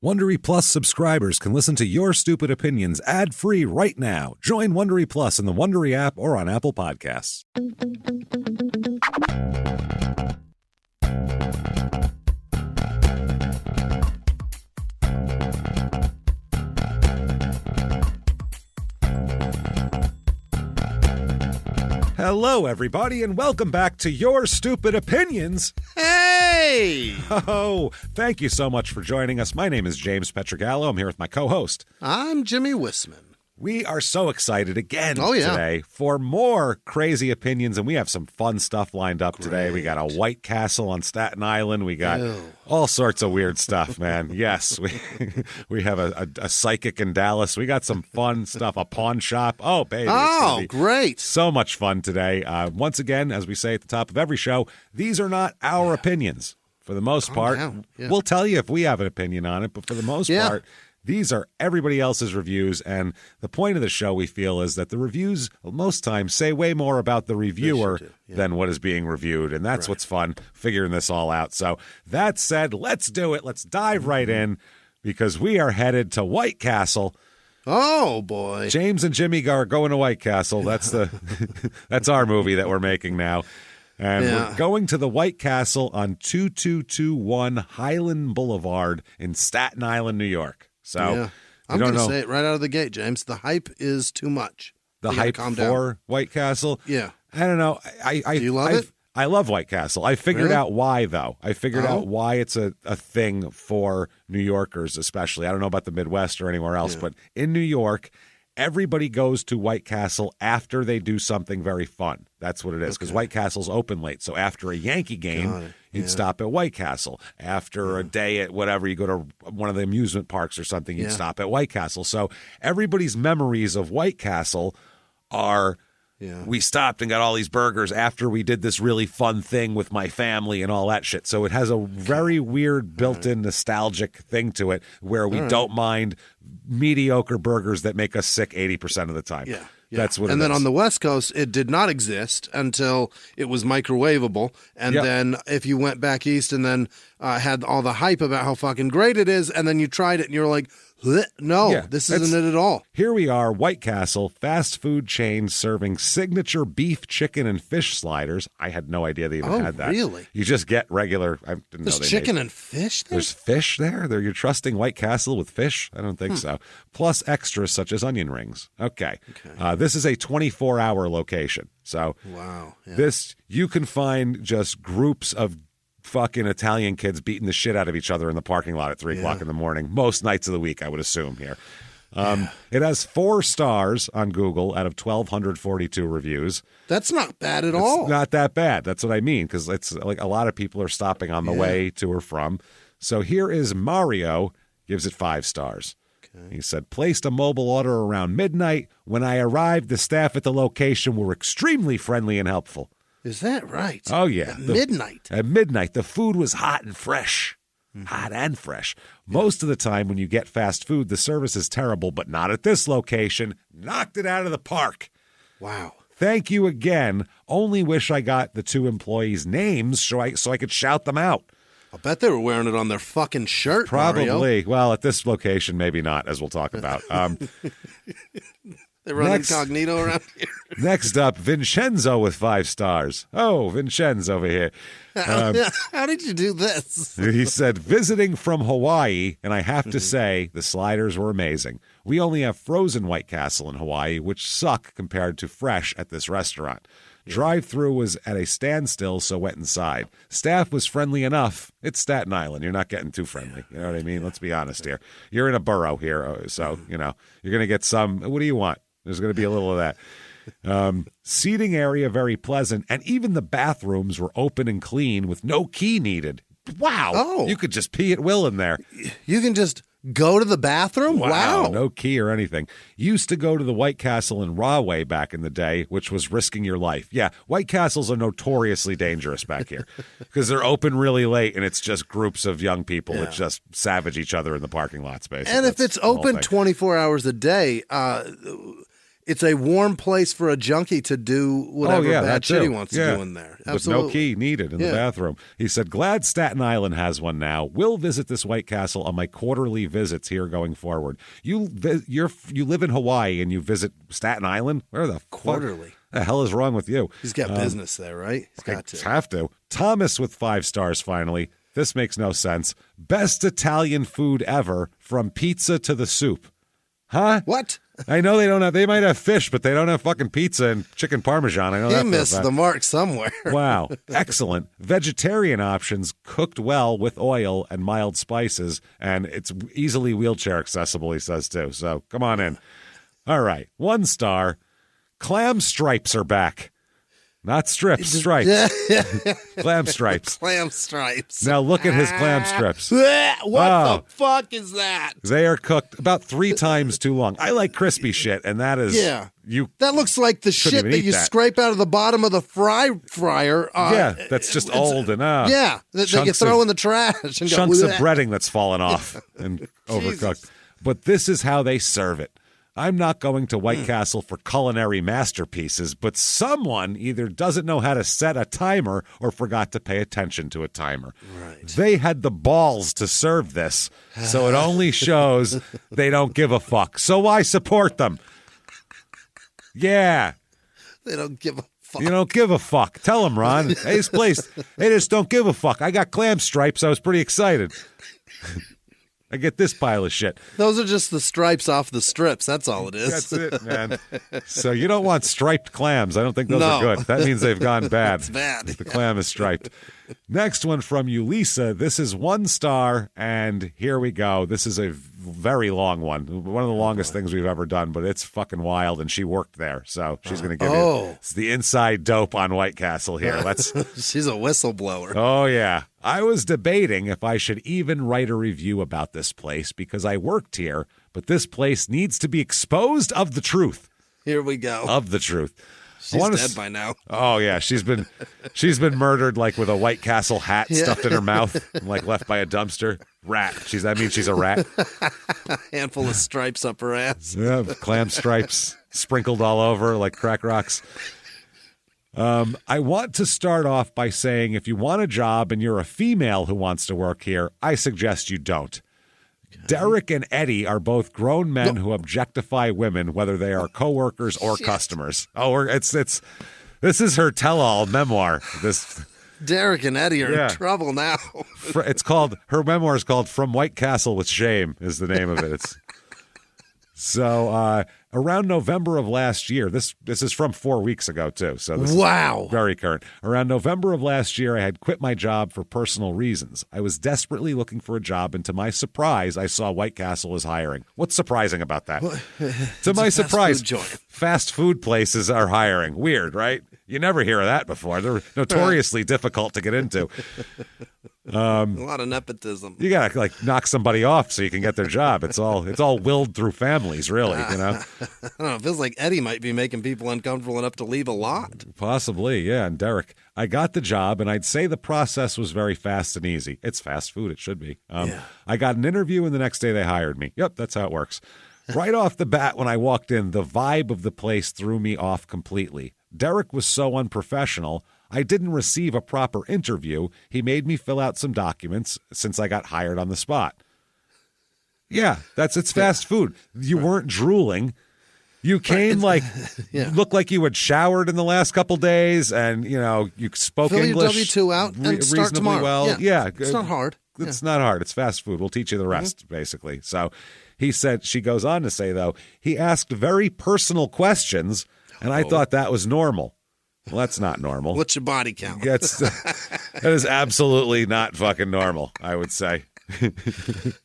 Wondery Plus subscribers can listen to Your Stupid Opinions ad-free right now. Join Wondery Plus in the Wondery app or on Apple Podcasts. Hello, everybody, and welcome back to Your Stupid Opinions. Hey! Oh, thank you so much for joining us. My name is James Pietragallo. I'm here with my co-host. I'm Jimmie Whisman. We are so excited again today for more crazy opinions, and we have some fun stuff lined up today. We got a White Castle on Staten Island. We got all sorts of weird stuff, man. Yes, we have a psychic in Dallas. We got some fun stuff, a pawn shop. Oh, baby. Oh, great. So much fun today. Once again, as we say at the top of every show, these are not our opinions. For the most part, we'll tell you if we have an opinion on it, but for the most part, these are everybody else's reviews, and the point of the show, we feel, is that the reviews, most times, say way more about the reviewer than what is being reviewed, and that's what's fun, figuring this all out. So that said, let's do it. Let's dive right in, because we are headed to White Castle. Oh, boy. James and Jimmie are going to White Castle. That's that's our movie that we're making now. And we're going to the White Castle on 2221 Highland Boulevard in Staten Island, New York. So I'm going to say it right out of the gate, James. The hype is too much. The hype for White Castle? Yeah. I don't know. Do you love it? I love White Castle. I figured out why, though. I figured out why it's a thing for New Yorkers, especially. I don't know about the Midwest or anywhere else, but in New York, everybody goes to White Castle after they do something very fun. That's what it is, because White Castle's open late. So after a Yankee game, you'd stop at White Castle. After a day at whatever, you go to one of the amusement parks or something, you'd stop at White Castle. So everybody's memories of White Castle are, we stopped and got all these burgers after we did this really fun thing with my family and all that shit. So it has a very weird built-in nostalgic thing to it where we don't mind mediocre burgers that make us sick 80% of the time. Yeah. That's what it is. And then on the West Coast, it did not exist until it was microwavable. And then if you went back east and then had all the hype about how fucking great it is, and then you tried it and you're like, this isn't it at all. Here we are, White Castle, fast food chain serving signature beef, chicken, and fish sliders. I had no idea they even had that. Really? You just get regular. I didn't There's know they chicken and fish there? There's fish there? You're trusting White Castle with fish? I don't think so. Plus extras such as onion rings. Okay. This is a 24-hour location. So this, you can find just groups of fucking Italian kids beating the shit out of each other in the parking lot at 3 o'clock in the morning. Most nights of the week, I would assume here. It has 4 stars on Google out of 1,242 reviews. That's not bad at all. It's not that bad. That's what I mean, because it's like a lot of people are stopping on the way to or from. So here is Mario, gives it 5 stars. He said, placed a mobile order around midnight. When I arrived, the staff at the location were extremely friendly and helpful. Is that right? Oh, yeah. At midnight? At midnight. The food was hot and fresh. Hot and fresh. Most of the time when you get fast food, the service is terrible, but not at this location. Knocked it out of the park. Wow. Thank you again. Only wish I got the 2 employees' names so I could shout them out. I bet they were wearing it on their fucking shirt, Probably. Mario. Well, at this location, maybe not, as we'll talk about. They run incognito around here. Next up, Vincenzo with 5 stars. Oh, Vincenzo over here. How did you do this? He said, visiting from Hawaii, and I have to say, the sliders were amazing. We only have frozen White Castle in Hawaii, which suck compared to fresh at this restaurant. Drive-through was at a standstill, so went inside. Staff was friendly enough. It's Staten Island. You're not getting too friendly. You know what I mean? Let's be honest here. You're in a borough here, so, you're going to get some. What do you want? There's going to be a little of that. Seating area very pleasant, and even the bathrooms were open and clean with no key needed. Wow. Oh. You could just pee at will in there. You can just go to the bathroom? Wow. No key or anything. Used to go to the White Castle in Rahway back in the day, which was risking your life. Yeah, White Castles are notoriously dangerous back here because they're open really late and it's just groups of young people that just savage each other in the parking lots, basically. And if it's open 24 hours a day, it's a warm place for a junkie to do whatever bad shit he wants to do in there. Absolutely. With no key needed in the bathroom. He said, glad Staten Island has one now. Will visit this White Castle on my quarterly visits here going forward. You live in Hawaii and you visit Staten Island? Where the quarterly? Fuck? The hell is wrong with you? He's got business there, right? He's got to. Have to. Thomas with 5 stars finally. This makes no sense. Best Italian food ever, from pizza to the soup. Huh? What? I know they might have fish, but they don't have fucking pizza and chicken parmesan. I know that. He missed the mark somewhere. Wow. Excellent. Vegetarian options cooked well with oil and mild spices, and it's easily wheelchair accessible, he says too. So come on in. All right. 1 star. Clam stripes are back. Not strips, stripes. Clam stripes. Clam stripes. Now look at his clam strips. What the fuck is that? They are cooked about 3 times too long. I like crispy shit, and that is that looks like the shit that you scrape out of the bottom of the fryer. That's just old and that you throw in the trash. And chunks of breading that's fallen off and overcooked. But this is how they serve it. I'm not going to White Castle for culinary masterpieces, but someone either doesn't know how to set a timer or forgot to pay attention to a timer. Right. They had the balls to serve this, so it only shows they don't give a fuck. So I support them. Yeah. They don't give a fuck. You don't give a fuck. Tell them, Ron. Hey, this place, they just don't give a fuck. I got clam stripes. I was pretty excited. I get this pile of shit. Those are just the stripes off the strips. That's all it is. That's it, man. So you don't want striped clams. I don't think those are good. That means they've gone bad. It's bad. The clam is striped. Next one from Ulisa. This is 1 star, and here we go. This is a very long one. One of the longest things we've ever done, but it's fucking wild, and she worked there, so she's going to give you it's the inside dope on White Castle here. She's a whistleblower. Oh, yeah. I was debating if I should even write a review about this place because I worked here, but this place needs to be exposed of the truth. Here we go. Of the truth. She's dead by now. Oh yeah, she's been murdered like with a White Castle hat stuffed in her mouth, and, like left by a dumpster. Rat. That means she's a rat. A handful of stripes up her ass. Yeah, clam stripes sprinkled all over like crack rocks. I want to start off by saying if you want a job and you're a female who wants to work here, I suggest you don't. Derek and Eddie are both grown men who objectify women, whether they are coworkers or customers. Oh, this is her tell-all memoir. Derek and Eddie are in trouble now. Her memoir is called From White Castle with Shame is the name of it. So around November of last year, this is from 4 weeks ago too. So this is very current. Around November of last year, I had quit my job for personal reasons. I was desperately looking for a job, and to my surprise, I saw White Castle was hiring. What's surprising about that? To my surprise, fast food places are hiring. Weird, right? You never hear of that before. They're notoriously difficult to get into. A lot of nepotism. You gotta like knock somebody off so you can get their job. It's all willed through families, really. You know. I don't know. It feels like Eddie might be making people uncomfortable enough to leave a lot. Possibly, yeah. And Derek, I got the job, and I'd say the process was very fast and easy. It's fast food. It should be. I got an interview, and the next day they hired me. Yep, that's how it works. Right off the bat, when I walked in, the vibe of the place threw me off completely. Derek was so unprofessional. I didn't receive a proper interview. He made me fill out some documents since I got hired on the spot. Yeah, it's fast food. You weren't drooling. You came looked like you had showered in the last couple days, and you spoke Fill English. Fill your W-2 out and start tomorrow. Well. Yeah, it's not hard. It's not hard. It's fast food. We'll teach you the rest, basically. So he said. She goes on to say, though, he asked very personal questions, and I thought that was normal. Well, that's not normal. What's your body count? That is absolutely not fucking normal, I would say.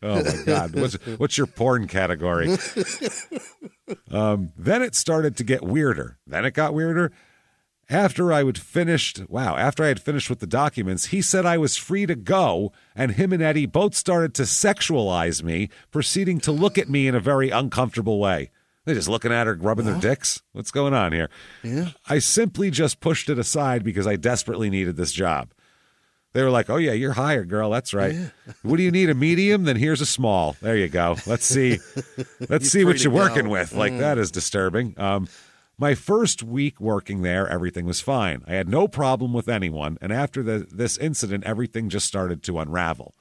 Oh, my God. What's your porn category? Then it started to get weirder. Then it got weirder. After I had finished with the documents, he said I was free to go, and him and Eddie both started to sexualize me, proceeding to look at me in a very uncomfortable way. They're just looking at her, rubbing their dicks. What's going on here? Yeah. I simply just pushed it aside because I desperately needed this job. They were like, oh, yeah, you're hired, girl. That's right. Yeah. What do you need, a medium? Then here's a small. There you go. Let's see. Let's see what you're working with. Like, that is disturbing. My first week working there, everything was fine. I had no problem with anyone. And after this incident, everything just started to unravel.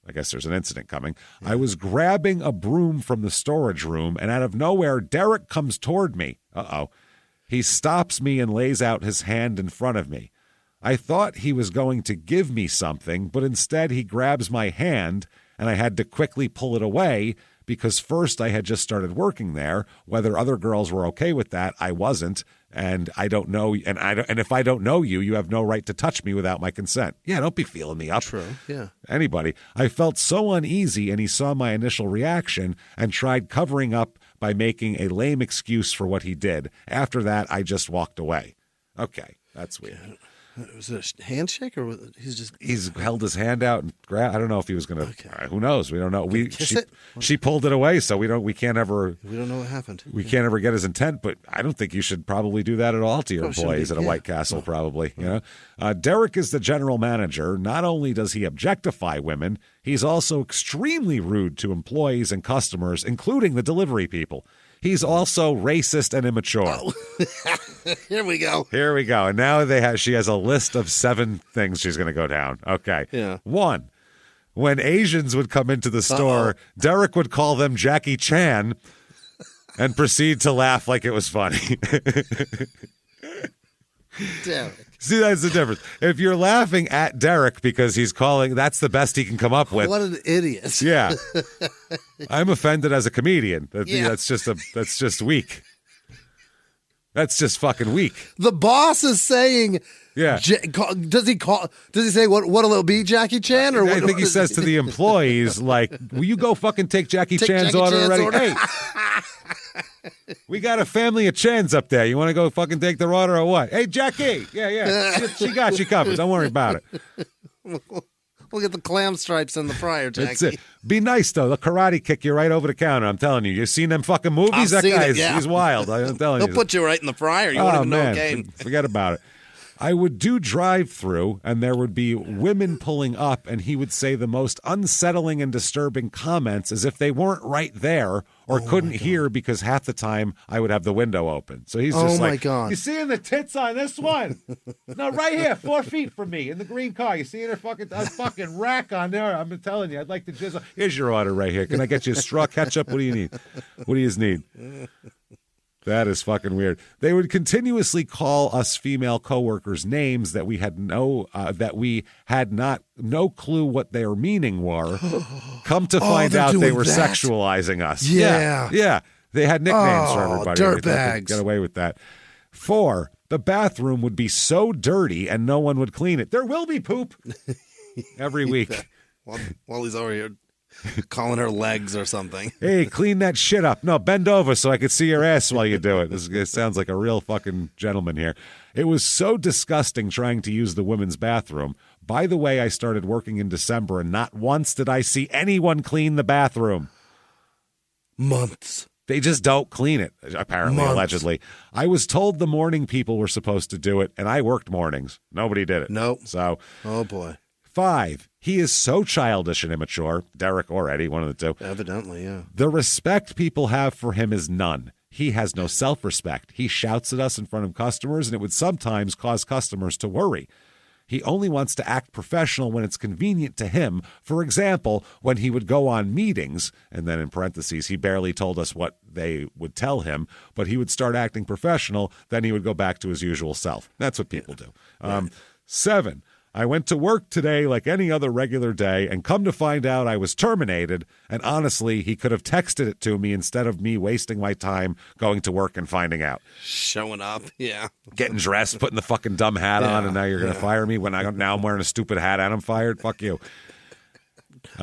I guess there's an incident coming. Yeah. I was grabbing a broom from the storage room, and out of nowhere, Derek comes toward me. Uh-oh. He stops me and lays out his hand in front of me. I thought he was going to give me something, but instead he grabs my hand, and I had to quickly pull it away because first I had just started working there. Whether other girls were okay with that, I wasn't, and I don't know. And if I don't know you, you have no right to touch me without my consent. Yeah, don't be feeling me up. True. Yeah. Anybody. I felt so uneasy, and he saw my initial reaction and tried covering up by making a lame excuse for what he did. After that, I just walked away. Okay, that's weird. Yeah. Was it a handshake or was he's held his hand out and I don't know if he was going to. Okay. Who knows? We don't know. She pulled it away, so we can't ever. We don't know what happened. We can't ever get his intent, but I don't think you should probably do that at all to your employees at a White Castle. Probably, you know. Derek is the general manager. Not only does he objectify women, he's also extremely rude to employees and customers, including the delivery people. He's also racist and immature. Oh. Here we go. And now she has a list of 7 things she's going to go down. Okay. Yeah. 1, when Asians would come into the store, Derek would call them Jackie Chan and proceed to laugh like it was funny. Derek. See, that's the difference. If you're laughing at Derek because he's calling, that's the best he can come up with. What an idiot. Yeah. I'm offended as a comedian. That's just weak. That's just fucking weak. The boss is saying, yeah. Does he say what'll it be, Jackie Chan? Or I think he says to the employees, like, will you go fucking take Jackie Chan's order already? Hey. We got a family of Chans up there. You want to go fucking take their order or what? Hey, Jackie. Yeah. She got you covered. Don't worry about it. We'll get the clam stripes and the fryer, Jackie. That's it. Be nice, though. They'll karate kick you right over the counter. I'm telling you. You've seen them fucking movies? That guy, he's wild. I'm telling you. They'll put you right in the fryer. You won't even know game. Forget about it. I would do drive-through, and there would be women pulling up, and he would say the most unsettling and disturbing comments as if they weren't right there or couldn't hear because half the time I would have the window open. So he's just like, God. You seeing the tits on this one? No, right here, 4 feet from me in the green car. You seeing her fucking rack on there? I'm telling you, I'd like to just, here's your order right here. Can I get you a straw ketchup? What do you need? What do you need? That is fucking weird. They would continuously call us female coworkers names that we had no clue what their meaning were. Come to find out they were sexualizing us. Yeah. They had nicknames for everybody. Dirtbags. Get away with that. 4, the bathroom would be so dirty and no one would clean it. There will be poop every week. While he's over here calling her legs or something. Hey, clean that shit up. No, bend over so I could see your ass while you do it. This sounds like a real fucking gentleman here. It was so disgusting trying to use the women's bathroom. By the way, I started working in December, and not once did I see anyone clean the bathroom. Months. They just don't clean it, apparently, allegedly. I was told the morning people were supposed to do it, and I worked mornings. Nobody did it. Nope. So, oh, boy. 5, he is so childish and immature, Derek or Eddie, one of the two. Evidently, yeah. The respect people have for him is none. He has no self-respect. He shouts at us in front of customers, and it would sometimes cause customers to worry. He only wants to act professional when it's convenient to him. For example, when he would go on meetings, and then in parentheses, he barely told us what they would tell him, but he would start acting professional, then he would go back to his usual self. That's what people do. 7, I went to work today like any other regular day, and come to find out I was terminated, and honestly, he could have texted it to me instead of me wasting my time going to work and finding out. Showing up, yeah. Getting dressed, putting the fucking dumb hat on, and now you're going to fire me when now I'm wearing a stupid hat and I'm fired? Fuck you.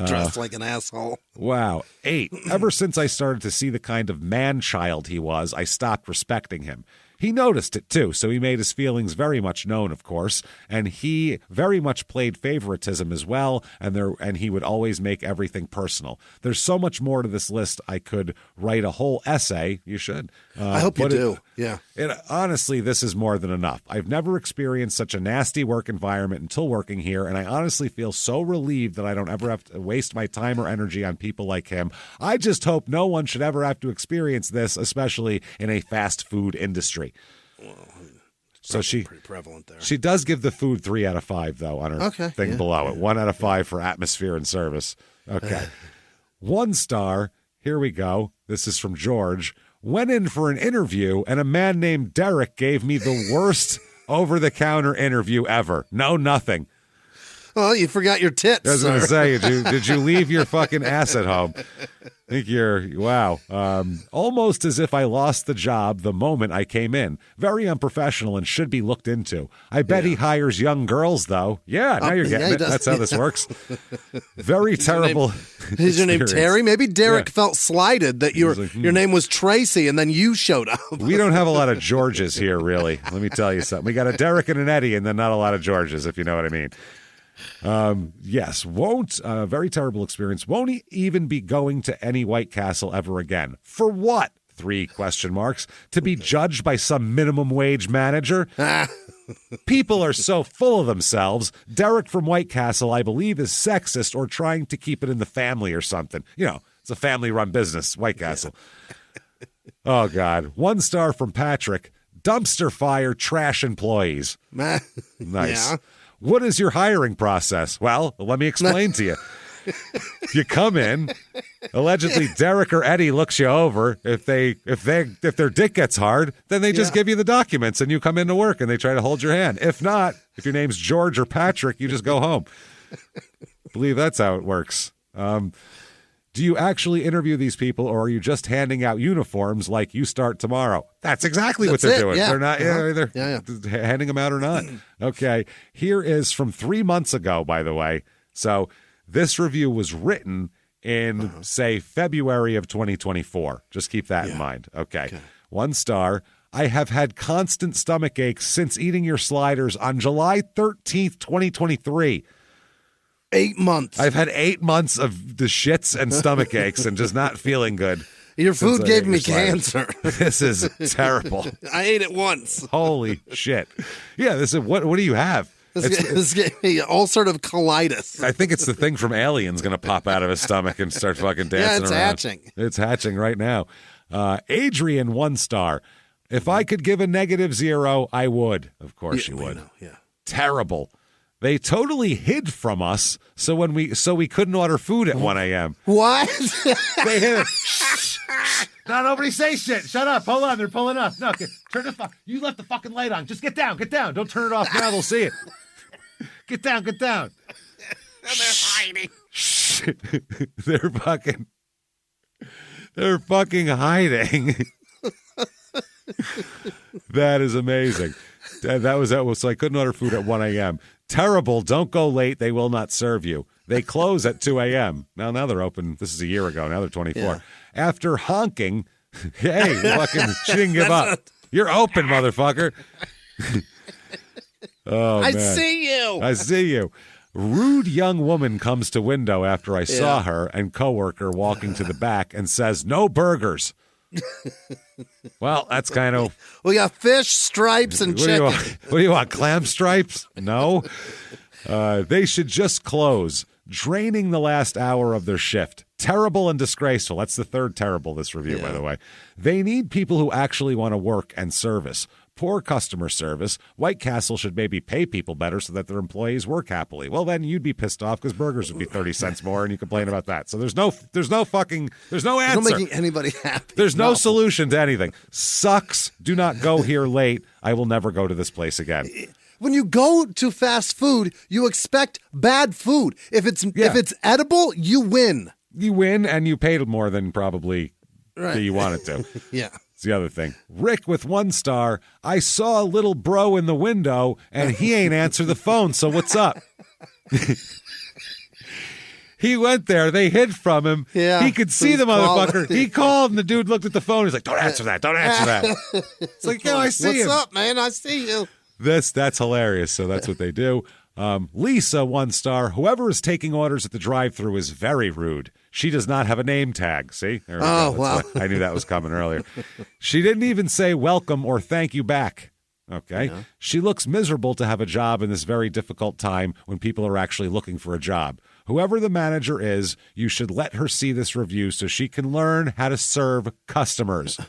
Dressed like an asshole. Wow. 8, ever since I started to see the kind of man-child he was, I stopped respecting him. He noticed it, too, so he made his feelings very much known, of course, and he very much played favoritism as well, and he would always make everything personal. There's so much more to this list. I could write a whole essay. You should. I hope you do. Yeah. Honestly, this is more than enough. I've never experienced such a nasty work environment until working here, and I honestly feel so relieved that I don't ever have to waste my time or energy on people like him. I just hope no one should ever have to experience this, especially in a fast food industry. Well, so pretty prevalent there. She does give the food 3 out of 5, though, on her thing below it. 1 out of 5 for atmosphere and service. Okay. 1 star. Here we go. This is from George. Went in for an interview, and a man named Derek gave me the worst over-the-counter interview ever. No, nothing. Oh, you forgot your tits. I was going to say, did you leave your fucking ass at home? I think wow. Almost as if I lost the job the moment I came in. Very unprofessional and should be looked into. I bet he hires young girls, though. Yeah, now you're getting it. That's how this works. Very terrible. Is your name Terry? Maybe Derek felt slighted that your name was Tracy and then you showed up. We don't have a lot of Georges here, really. Let me tell you something. We got a Derek and an Eddie and then not a lot of Georges, if you know what I mean. Yes, very terrible experience. Won't even be going to any White Castle ever again. For what? 3 question marks. To be judged by some minimum wage manager? People are so full of themselves. Derek from White Castle, I believe, is sexist or trying to keep it in the family or something. You know, it's a family-run business, White Castle. Oh, God. 1 star from Patrick. Dumpster fire trash employees. Nice. Yeah. What is your hiring process? Well, let me explain to you. You come in, allegedly Derek or Eddie looks you over. If their dick gets hard, then they just give you the documents and you come into work and they try to hold your hand. If not, if your name's George or Patrick, you just go home. I believe that's how it works. Do you actually interview these people, or are you just handing out uniforms like you start tomorrow? That's exactly what they're doing. Yeah. They're not either handing them out or not. Okay. Here is from 3 months ago, by the way. So this review was written in, say, February of 2024. Just keep that in mind. Okay. 1 star. I have had constant stomach aches since eating your sliders on July 13th, 2023. 8 months. I've had 8 months of the shits and stomach aches and just not feeling good. Your food gave me cancer. This is terrible. I ate it once. Holy shit. Yeah, this is what do you have? This gave me ulcerative colitis. I think it's the thing from Aliens going to pop out of his stomach and start fucking dancing it's around. Hatching. It's hatching right now. Adrian, 1 star. If I could give a -0, I would. Of course you would. Yeah. Terrible. They totally hid from us, so we couldn't order food at 1 a.m. What? They hid. No, nobody say shit. Shut up. Hold on. They're pulling up. No, turn the you left the fucking light on. Just get down. Don't turn it off now. They'll see it. Get down. And they're hiding. They're fucking hiding. That is amazing. That was so I couldn't order food at 1 a.m. Terrible. Don't go late. They will not serve you. They close at 2 a.m. Now they're open. This is a year ago. Now they're 24. Yeah. After honking, hey, fucking, she didn't give up. You're open, motherfucker. Oh, man. I see you. Rude young woman comes to window after I saw her and coworker walking to the back and says, "No burgers." Well, that's kind of... We got fish, stripes, and chicken. What do you want, clam stripes? No. They should just close, draining the last hour of their shift. Terrible and disgraceful. That's the 3rd terrible, this review, by the way. They need people who actually want to work and service. Poor customer service. White Castle should maybe pay people better so that their employees work happily. Well, then you'd be pissed off because burgers would be 30 cents more and you complain about that. So there's no answer. There's no making anybody happy. There's no solution to anything. Sucks. Do not go here late. I will never go to this place again. When you go to fast food, you expect bad food. If it's edible, you win. You win and you paid more than probably you wanted to. Yeah. It's the other thing. Rick with 1 star. I saw a little bro in the window and he ain't answer the phone. So what's up? He went there. They hid from him. Yeah, he could see the motherfucker. He called, and the dude looked at the phone. He's like, "Don't answer that. Don't answer that." It's like, "Yo, I see him. What's up, man? I see you." That's hilarious. So that's what they do. Lisa, 1 star. Whoever is taking orders at the drive-thru is very rude. She does not have a name tag. See? There we go. Wow. I knew that was coming earlier. She didn't even say welcome or thank you back. Okay. Yeah. She looks miserable to have a job in this very difficult time when people are actually looking for a job. Whoever the manager is, you should let her see this review so she can learn how to serve customers.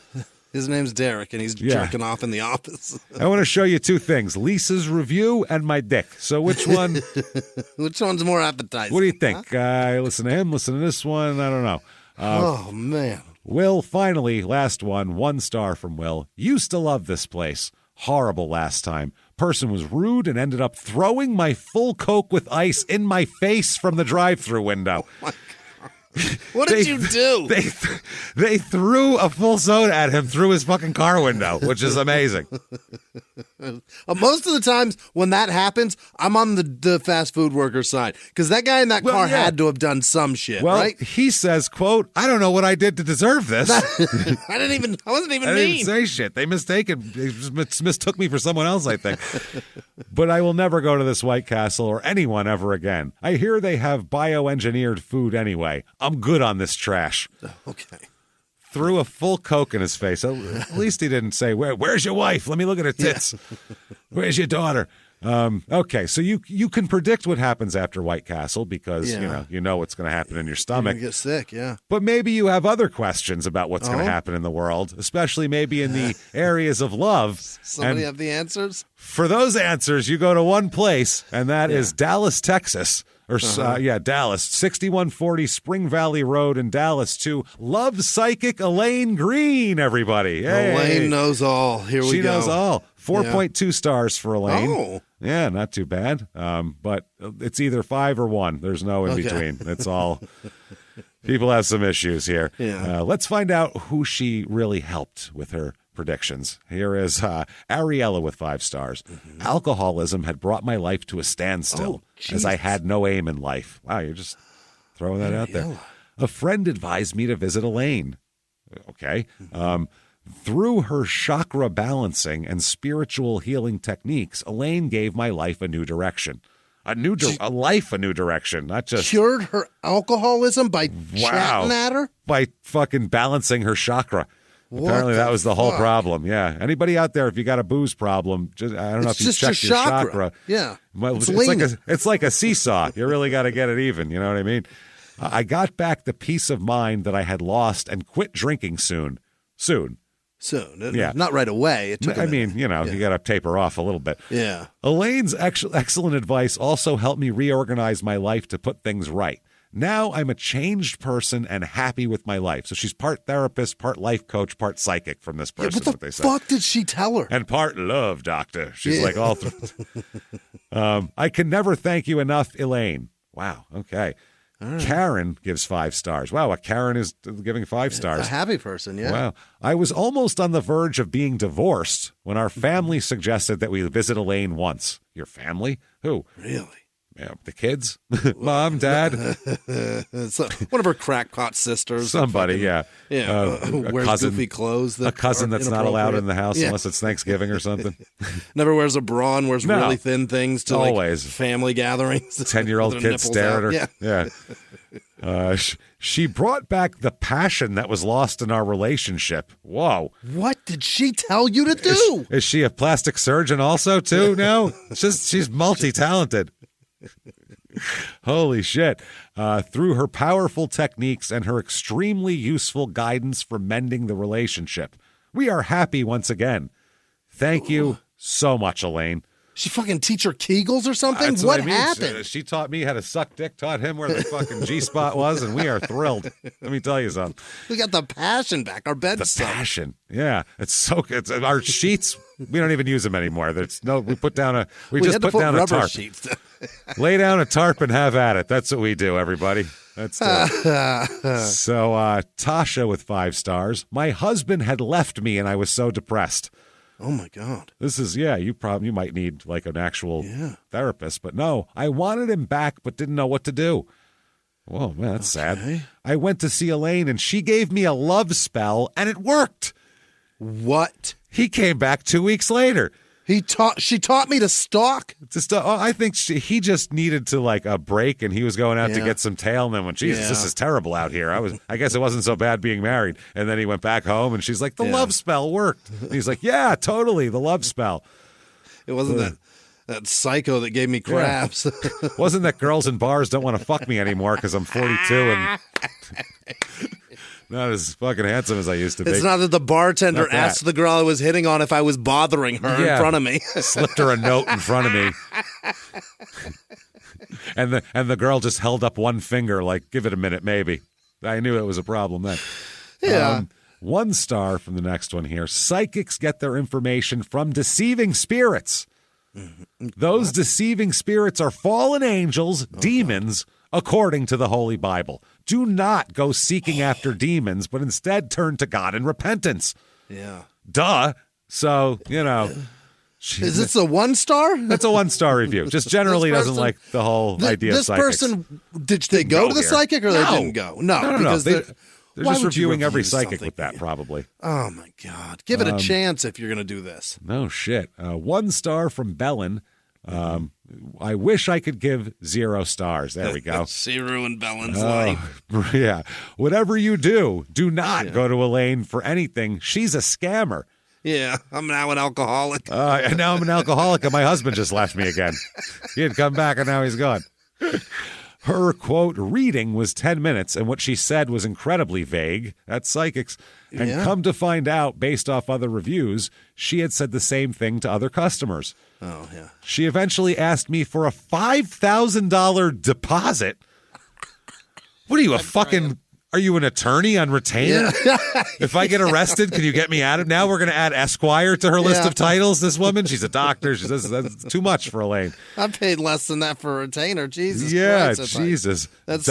His name's Derek, and he's jerking off in the office. I want to show you 2 things, Lisa's review and my dick. So which one? Which one's more appetizing? What do you think? Listen to him, listen to this one. I don't know. Oh, man. Will, finally, last one, 1 star from Will. Used to love this place. Horrible last time. Person was rude and ended up throwing my full Coke with ice in my face from the drive-thru window. Oh, what did you do? They threw a full soda at him through his fucking car window, which is amazing. Most of the times when that happens, I'm on the fast food worker side because that guy in that car had to have done some shit, right? He says, quote, "I don't know what I did to deserve this." I wasn't even I didn't even say shit. They mistook me for someone else, I think. But I will never go to this White Castle or anyone ever again. I hear they have bioengineered food anyway. I'm good on this trash. Okay. Threw a full Coke in his face. At least he didn't say, "Where's your wife? Let me look at her tits. Yeah. Where's your daughter?" Okay, so you can predict what happens after White Castle because you know what's going to happen in your stomach. You're gonna get sick, yeah. But maybe you have other questions about what's going to happen in the world, especially maybe in the areas of love. Somebody have the answers? For those answers, you go to one place, and that is Dallas, Texas. Dallas, 6140 Spring Valley Road in Dallas to Love Psychic Elaine Green, everybody. Hey. Elaine knows all. Here we go. She knows all. 4.2 stars for Elaine. Oh. Yeah, not too bad. But it's either 5 or 1. There's no in between. It's all... People have some issues here. Yeah. Let's find out who she really helped with her predictions. Here is Ariella with 5 stars. Mm-hmm. Alcoholism had brought my life to a standstill as I had no aim in life. Wow, you're just throwing that out there. A friend advised me to visit Elaine. Okay. Through her chakra balancing and spiritual healing techniques, Elaine gave my life a new direction. A new direction, not just... Cured her alcoholism by chatting at her? By fucking balancing her chakra. Apparently that was the whole problem. Yeah. Anybody out there, if you got a booze problem, I don't know if you checked your chakra. Yeah. It's like a seesaw. You really got to get it even. You know what I mean? I got back the peace of mind that I had lost and quit drinking soon. Yeah. Not right away. It took you got to taper off a little bit. Yeah. Elaine's excellent advice also helped me reorganize my life to put things right. Now I'm a changed person and happy with my life. So she's part therapist, part life coach, part psychic from this person. What the fuck did she tell her? And part love doctor. She's like all three. I can never thank you enough, Elaine. Wow. Okay. Right. Karen gives 5 stars. Wow, a Karen is giving 5 stars. A happy person, yeah. Wow. I was almost on the verge of being divorced when our family suggested that we visit Elaine once. Your family? Who? Really? Yeah, the kids? Mom, Dad? One of her crackpot sisters. Somebody, yeah. Yeah, wears cousin, goofy clothes. A cousin that's not allowed in the house unless it's Thanksgiving or something. Never wears a bra and wears really thin things to always. Family gatherings. 10-year-old kid stare at her. Yeah. She brought back the passion that was lost in our relationship. Whoa. What did she tell you to do? Is she a plastic surgeon also, too? No? She's multi-talented. Holy shit. Through her powerful techniques and her extremely useful guidance for mending the relationship, we are happy once again. Thank you so much, Elaine. She fucking teach her Kegels or something? What happened? She taught me how to suck dick, taught him where the fucking G-spot was, and we are thrilled. Let me tell you something. We got the passion back. Our bed's the passion. Yeah. It's so good. Our sheets, we don't even use them anymore. We just put down a tarp. Sheets. Lay down a tarp and have at it. That's what we do, everybody. That's So Tasha with 5 stars. My husband had left me and I was so depressed. Oh my God. This is, you might need like an actual therapist, but no, I wanted him back, but didn't know what to do. Whoa, man, that's sad. I went to see Elaine, and she gave me a love spell, and it worked. What? He came back 2 weeks later. She taught me to stalk? I think he just needed to, like, a break, and he was going out to get some tail, and then went, Jesus, this is terrible out here. I guess it wasn't so bad being married. And then he went back home, and she's like, the love spell worked. And he's like, yeah, totally, the love spell. It wasn't that psycho that gave me craps. Yeah. Wasn't that girls in bars don't want to fuck me anymore because I'm 42 and not as fucking handsome as I used to be. It's not that the bartender asked the girl I was hitting on if I was bothering her in front of me. Slipped her a note in front of me. And the girl just held up one finger like, give it a minute, maybe. I knew it was a problem then. Yeah. 1 star from the next one here. Psychics get their information from deceiving spirits. Those deceiving spirits are fallen angels, demons, according to the Holy Bible. Do not go seeking after demons, but instead turn to God in repentance. Yeah. Duh. So, Is this a 1 star? That's a 1-star review. Just generally doesn't like the whole idea of psychics. This person, did they go to the psychic or they didn't go? No. Because they're just reviewing every psychic with that, probably. Oh, my God. Give it a chance if you're going to do this. No shit. 1 star from Bellin. I wish I could give 0 stars. There we go. She ruined Bellin's life. Yeah. Whatever you do not go to Elaine for anything. She's a scammer. Yeah, I'm now an alcoholic. And now I'm an alcoholic, and my husband just left me again. He had come back, and now he's gone. Her, quote, reading was 10 minutes, and what she said was incredibly vague. That's psychics. And come to find out, based off other reviews, she had said the same thing to other customers. Oh, yeah. She eventually asked me for a $5,000 deposit. What are you, are you an attorney on retainer? Yeah. If I get arrested, can you get me out of now? We're going to add Esquire to her list of titles. This woman, she's a doctor. She says that's too much for Elaine. I paid less than that for a retainer. Jesus Christ. That's Jesus. That's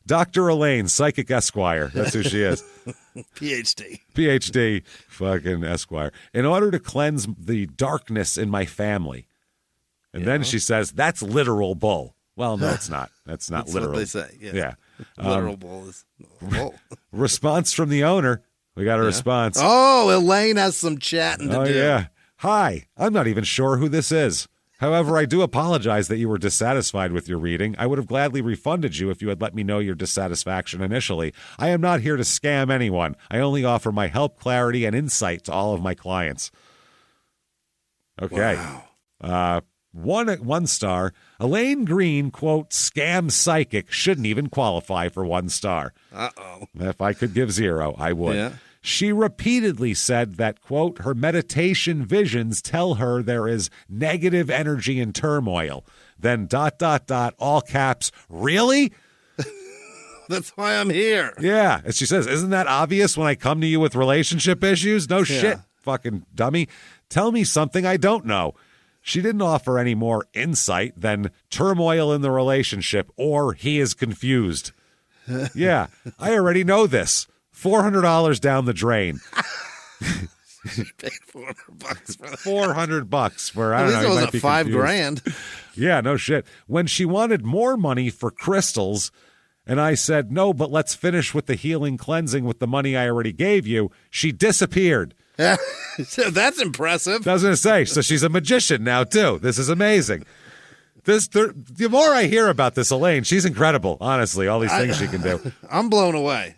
Dr. Elaine, Psychic Esquire. That's who she is. PhD, fucking Esquire. In order to cleanse the darkness in my family. And then she says, that's literal bull. Well, no, it's not. That's not literal. That's what they say. Yeah. Literal bull is bull. Response from the owner. We got a response. Oh, Elaine has some chatting to do. Oh, yeah. Hi, I'm not even sure who this is. However, I do apologize that you were dissatisfied with your reading. I would have gladly refunded you if you had let me know your dissatisfaction initially. I am not here to scam anyone. I only offer my help, clarity, and insight to all of my clients. Okay. Wow. 1 star. Elaine Green, quote, scam psychic, shouldn't even qualify for 1 star. Uh-oh. If I could give 0, I would. Yeah. She repeatedly said that, quote, her meditation visions tell her there is negative energy and turmoil. Then ... all caps, really? That's why I'm here. Yeah. And she says, isn't that obvious when I come to you with relationship issues? No shit, fucking dummy. Tell me something I don't know. She didn't offer any more insight than turmoil in the relationship or he is confused. Yeah, I already know this. $400 down the drain. She paid $400 for that. $400 for, I don't know. It was $5,000. Yeah, no shit. When she wanted more money for crystals, and I said, no, but let's finish with the healing cleansing with the money I already gave you, she disappeared. That's impressive. Doesn't it say? So she's a magician now, too. This is amazing. The more I hear about this Elaine, she's incredible, honestly, all these things she can do. I'm blown away.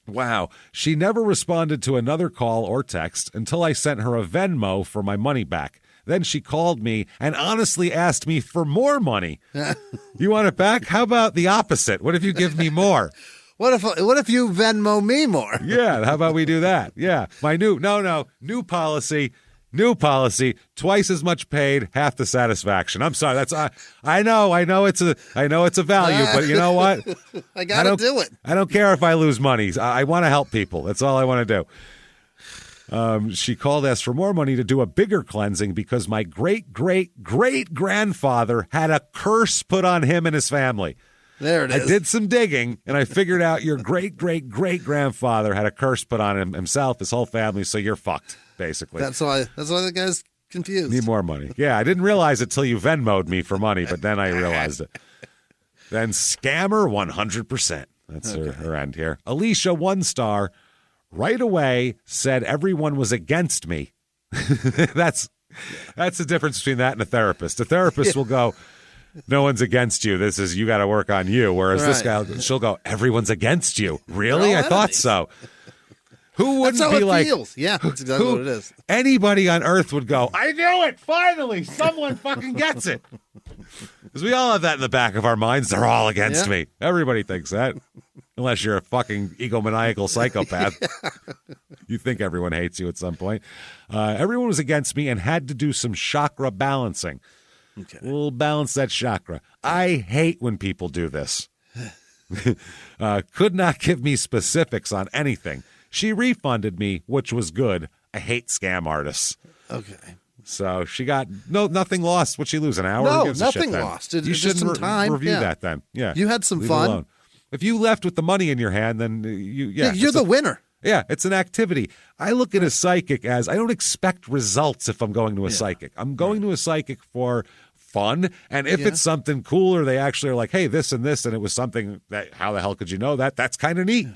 Wow. She never responded to another call or text until I sent her a Venmo for my money back. Then she called me and honestly asked me for more money. You want it back? How about the opposite? What if you give me more? What if you Venmo me more? Yeah, how about we do that? Yeah. My new policy. New policy, twice as much paid, half the satisfaction. I'm sorry, I know it's a value, but you know what? I gotta do it. I don't care if I lose money. I want to help people. That's all I want to do. She called, asked for more money to do a bigger cleansing because my great-great-great-grandfather had a curse put on him and his family. There it is. I did some digging, and I figured out your great-great-great-grandfather had a curse put on him, himself, his whole family, so you're fucked, basically. That's why the guy's confused. Need more money. Yeah, I didn't realize it till you Venmo'd me for money, but then I realized it. Then scammer 100%. That's her end here. Alicia, 1 star, right away said everyone was against me. That's the difference between that and a therapist. A therapist will go, no one's against you. This is, you got to work on you. Whereas this guy, she'll go, everyone's against you. Really? I thought so. Who wouldn't that's how be it like, feels. Yeah, that's exactly what it is. Anybody on earth would go, I knew it. Finally, someone fucking gets it. Because we all have that in the back of our minds. They're all against me. Everybody thinks that. Unless you're a fucking egomaniacal psychopath. You think everyone hates you at some point. Everyone was against me and had to do some chakra balancing. Okay. We'll balance that chakra. I hate when people do this. Could not give me specifics on anything. She refunded me, which was good. I hate scam artists. Okay. So she got nothing lost. What'd she lose, an hour? No, Who gives a shit nothing then? lost. You should some time. review that then. Yeah. You had some Leave fun. it alone. If you left with the money in your hand, then you're the winner. Yeah, it's an activity. I look at a psychic as, I don't expect results if I'm going to a psychic. I'm going to a psychic for fun, and if it's something cool or they actually are like, hey, this and this, and it was something that, how the hell could you know that? That's kind of neat.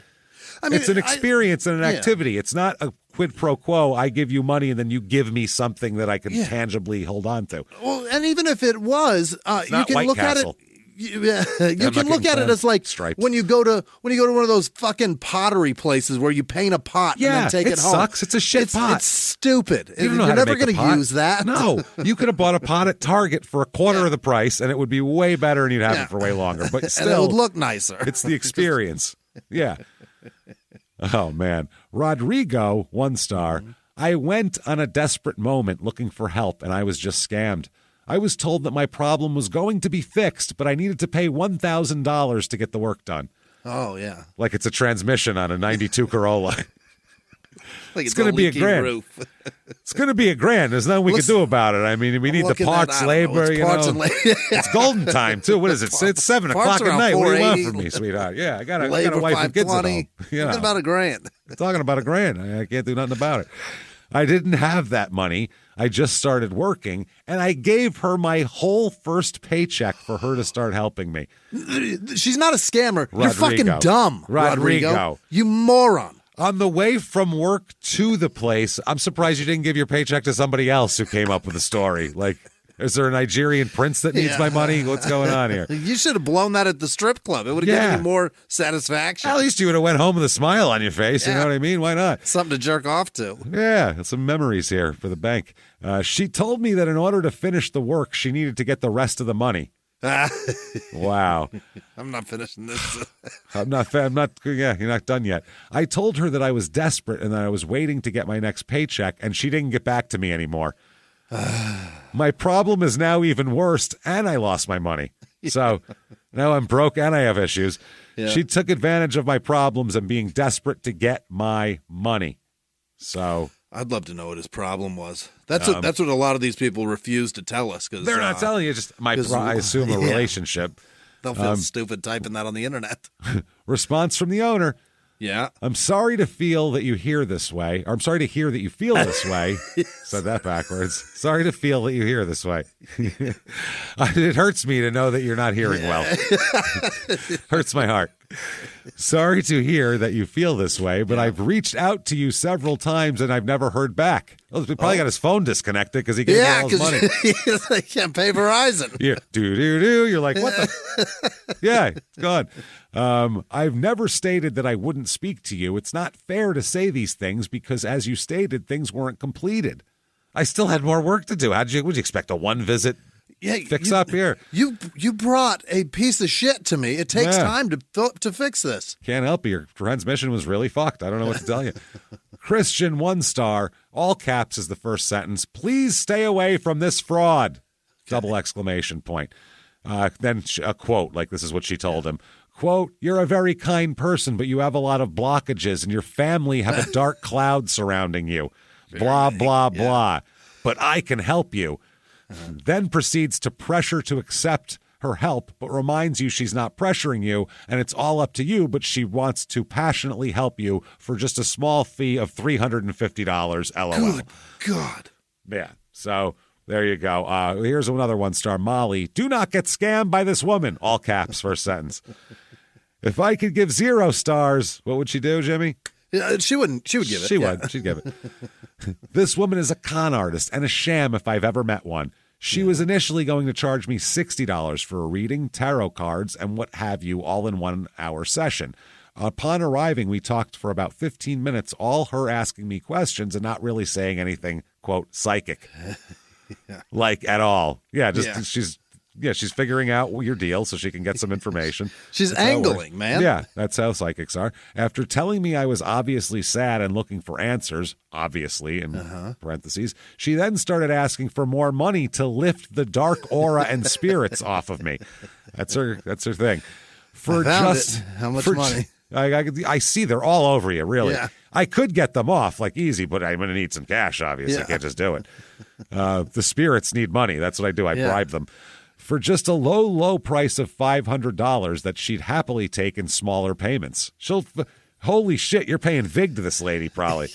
I mean, it's an experience and an activity. It's not a quid pro quo. I give you money and then you give me something that I can tangibly hold on to. Well, and even if it was, you can White look Castle. at it. You can look at it as like stripes. when you go to one of those fucking pottery places where you paint a pot and then take it home. It sucks. It's a shit pot. It's stupid. You don't know You're how to never make a going to pot. use that. No, you could have bought a pot at Target for a quarter of the price, and it would be way better, and you'd have it for way longer. But still, and it would look nicer. It's the experience. Yeah. Oh man, Rodrigo, 1 star. I went on a desperate moment looking for help, and I was just scammed. I was told that my problem was going to be fixed, but I needed to pay $1,000 to get the work done. Oh, yeah. Like it's a transmission on a 92 Corolla. Like it's going to be a grand. Roof. It's going to be a grand. There's nothing we can do about it. I mean, we need the parts, labor, It's golden time, too. What is it? It's 7 o'clock at night. What do you want from me, sweetheart? Yeah, I got a wife and kids at home. Talking about a grand. Talking about a grand. I can't do nothing about it. I didn't have that money. I just started working, and I gave her my whole first paycheck for her to start helping me. She's not a scammer. Rodrigo. You're fucking dumb, Rodrigo. You moron. On the way from work to the place, I'm surprised you didn't give your paycheck to somebody else who came up with the story. Like, is there a Nigerian prince that needs my money? What's going on here? You should have blown that at the strip club. It would have given you more satisfaction. At least you would have went home with a smile on your face. You know what I mean? Why not? Something to jerk off to. Yeah, some memories here for the bank. She told me that in order to finish the work, she needed to get the rest of the money. Wow. I'm not finishing this. You're not done yet. I told her that I was desperate and that I was waiting to get my next paycheck, and she didn't get back to me anymore. My problem is now even worse, and I lost my money. So now I'm broke and I have issues. Yeah. She took advantage of my problems and being desperate to get my money. So I'd love to know what his problem was. That's what a lot of these people refuse to tell us because they're not telling you. Just I assume a relationship. They'll feel stupid typing that on the internet. Response from the owner. Yeah. I'm sorry to feel that you hear this way. Or I'm sorry to hear that you feel this way. Said that backwards. Sorry to feel that you hear this way. It hurts me to know that you're not hearing well. Hurts my heart. Sorry to hear that you feel this way, but I've reached out to you several times and I've never heard back. Well, he probably got his phone disconnected because he gave all his money. He can't pay Verizon. Yeah, do. You're like, what the? Yeah, it's gone. I've never stated that I wouldn't speak to you. It's not fair to say these things because, as you stated, things weren't completed. I still had more work to do. Would you expect a one visit? Fix up here. You brought a piece of shit to me. It takes time to fix this. Can't help you. Your transmission was really fucked. I don't know what to tell you. Christian, 1 star. All caps is the first sentence. Please stay away from this fraud. Double exclamation point. Then a quote, like this is what she told him. Quote, you're a very kind person, but you have a lot of blockages and your family have a dark cloud surrounding you. Blah, blah, blah. But I can help you. Then proceeds to pressure to accept her help, but reminds you she's not pressuring you, and it's all up to you, but she wants to passionately help you for just a small fee of $350, LOL. Good God. Yeah, so There you go. Here's another one-star. Molly, do not get scammed by this woman. All caps, first sentence. If I could give 0 stars, what would she do, Jimmy? Yeah, she wouldn't. She would give it. She would. She'd give it. This woman is a con artist and a sham if I've ever met one. She was initially going to charge me $60 for a reading, tarot cards, and what have you, all in 1 hour session. Upon arriving, we talked for about 15 minutes, all her asking me questions and not really saying anything, quote, psychic. Like at all. She's figuring out your deal so she can get some information. She's angling, man. Yeah, that's how psychics are. After telling me I was obviously sad and looking for answers, obviously, in parentheses, she then started asking for more money to lift the dark aura and spirits off of me. That's her thing. For just how much money? I see they're all over you, really. Yeah. I could get them off, like easy, but I'm going to need some cash, obviously. Yeah. I can't just do it. The spirits need money. That's what I do. I bribe them. For just a low price of $500 that she'd happily take in smaller payments. Holy shit, you're paying vig to this lady, probably.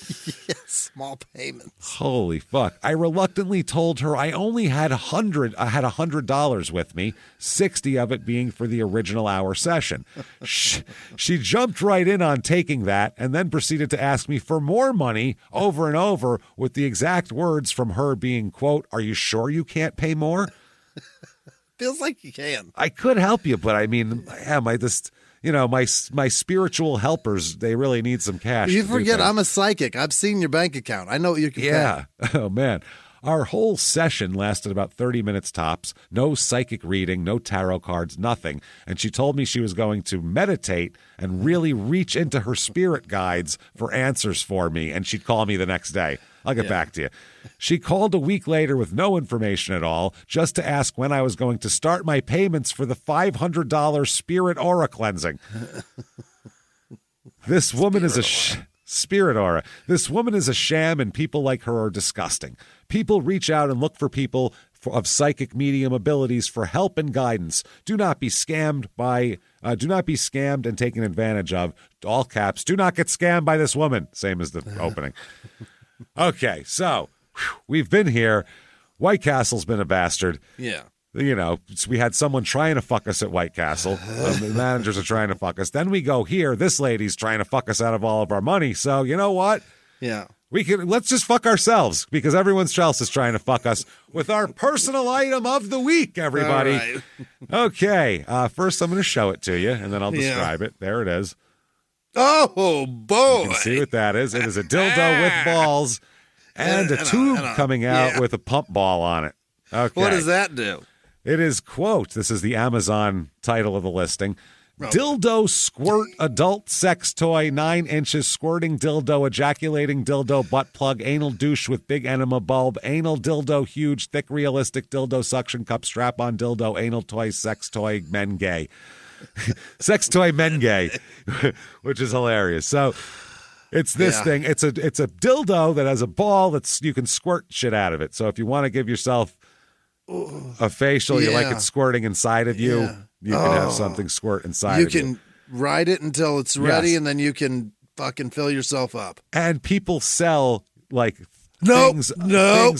Yes, small payments. Holy fuck. I reluctantly told her I only had $100 with me, 60 of it being for the original hour session. She jumped right in on taking that and then proceeded to ask me for more money over and over with the exact words from her being, quote, "Are you sure you can't pay more?" Feels like you can. I could help you, but I mean, my spiritual helpers, they really need some cash. You forget I'm a psychic. I've seen your bank account. I know what you can pay. Oh, man. Our whole session lasted about 30 minutes tops. No psychic reading, no tarot cards, nothing. And she told me she was going to meditate and really reach into her spirit guides for answers for me, and she'd call me the next day. I'll get back to you. She called a week later with no information at all, just to ask when I was going to start my payments for the $500 spirit aura cleansing. This woman is a spirit aura. This woman is a sham, and people like her are disgusting. People reach out and look for people of psychic medium abilities for help and guidance. Do not be scammed and taken advantage of. All caps. Do not get scammed by this woman. Same as the opening. Okay, so we've been here. White Castle's been a bastard. Yeah. We had someone trying to fuck us at White Castle. The managers are trying to fuck us. Then we go here. This lady's trying to fuck us out of all of our money. So you know what? Yeah. Let's just fuck ourselves because everyone else is trying to fuck us with our personal item of the week, everybody. All right. Okay. First, I'm going to show it to you, and then I'll describe it. There it is. Oh, boy. You can see what that is. It is a dildo with balls and a tube coming out with a pump ball on it. Okay. What does that do? It is, quote, this is the Amazon title of the listing. Dildo squirt adult sex toy, 9 inches, squirting dildo, ejaculating dildo, butt plug, anal douche with big enema bulb, anal dildo, huge, thick, realistic dildo, suction cup, strap on dildo, anal toy, sex toy, men gay. Sex toy, men gay, which is hilarious. So it's this thing. It's a dildo that has a ball you can squirt shit out of it. So if you want to give yourself a facial, you like it squirting inside of you. You can have something squirt inside of you. You can ride it until it's ready, and then you can fucking fill yourself up. And people sell like things. No.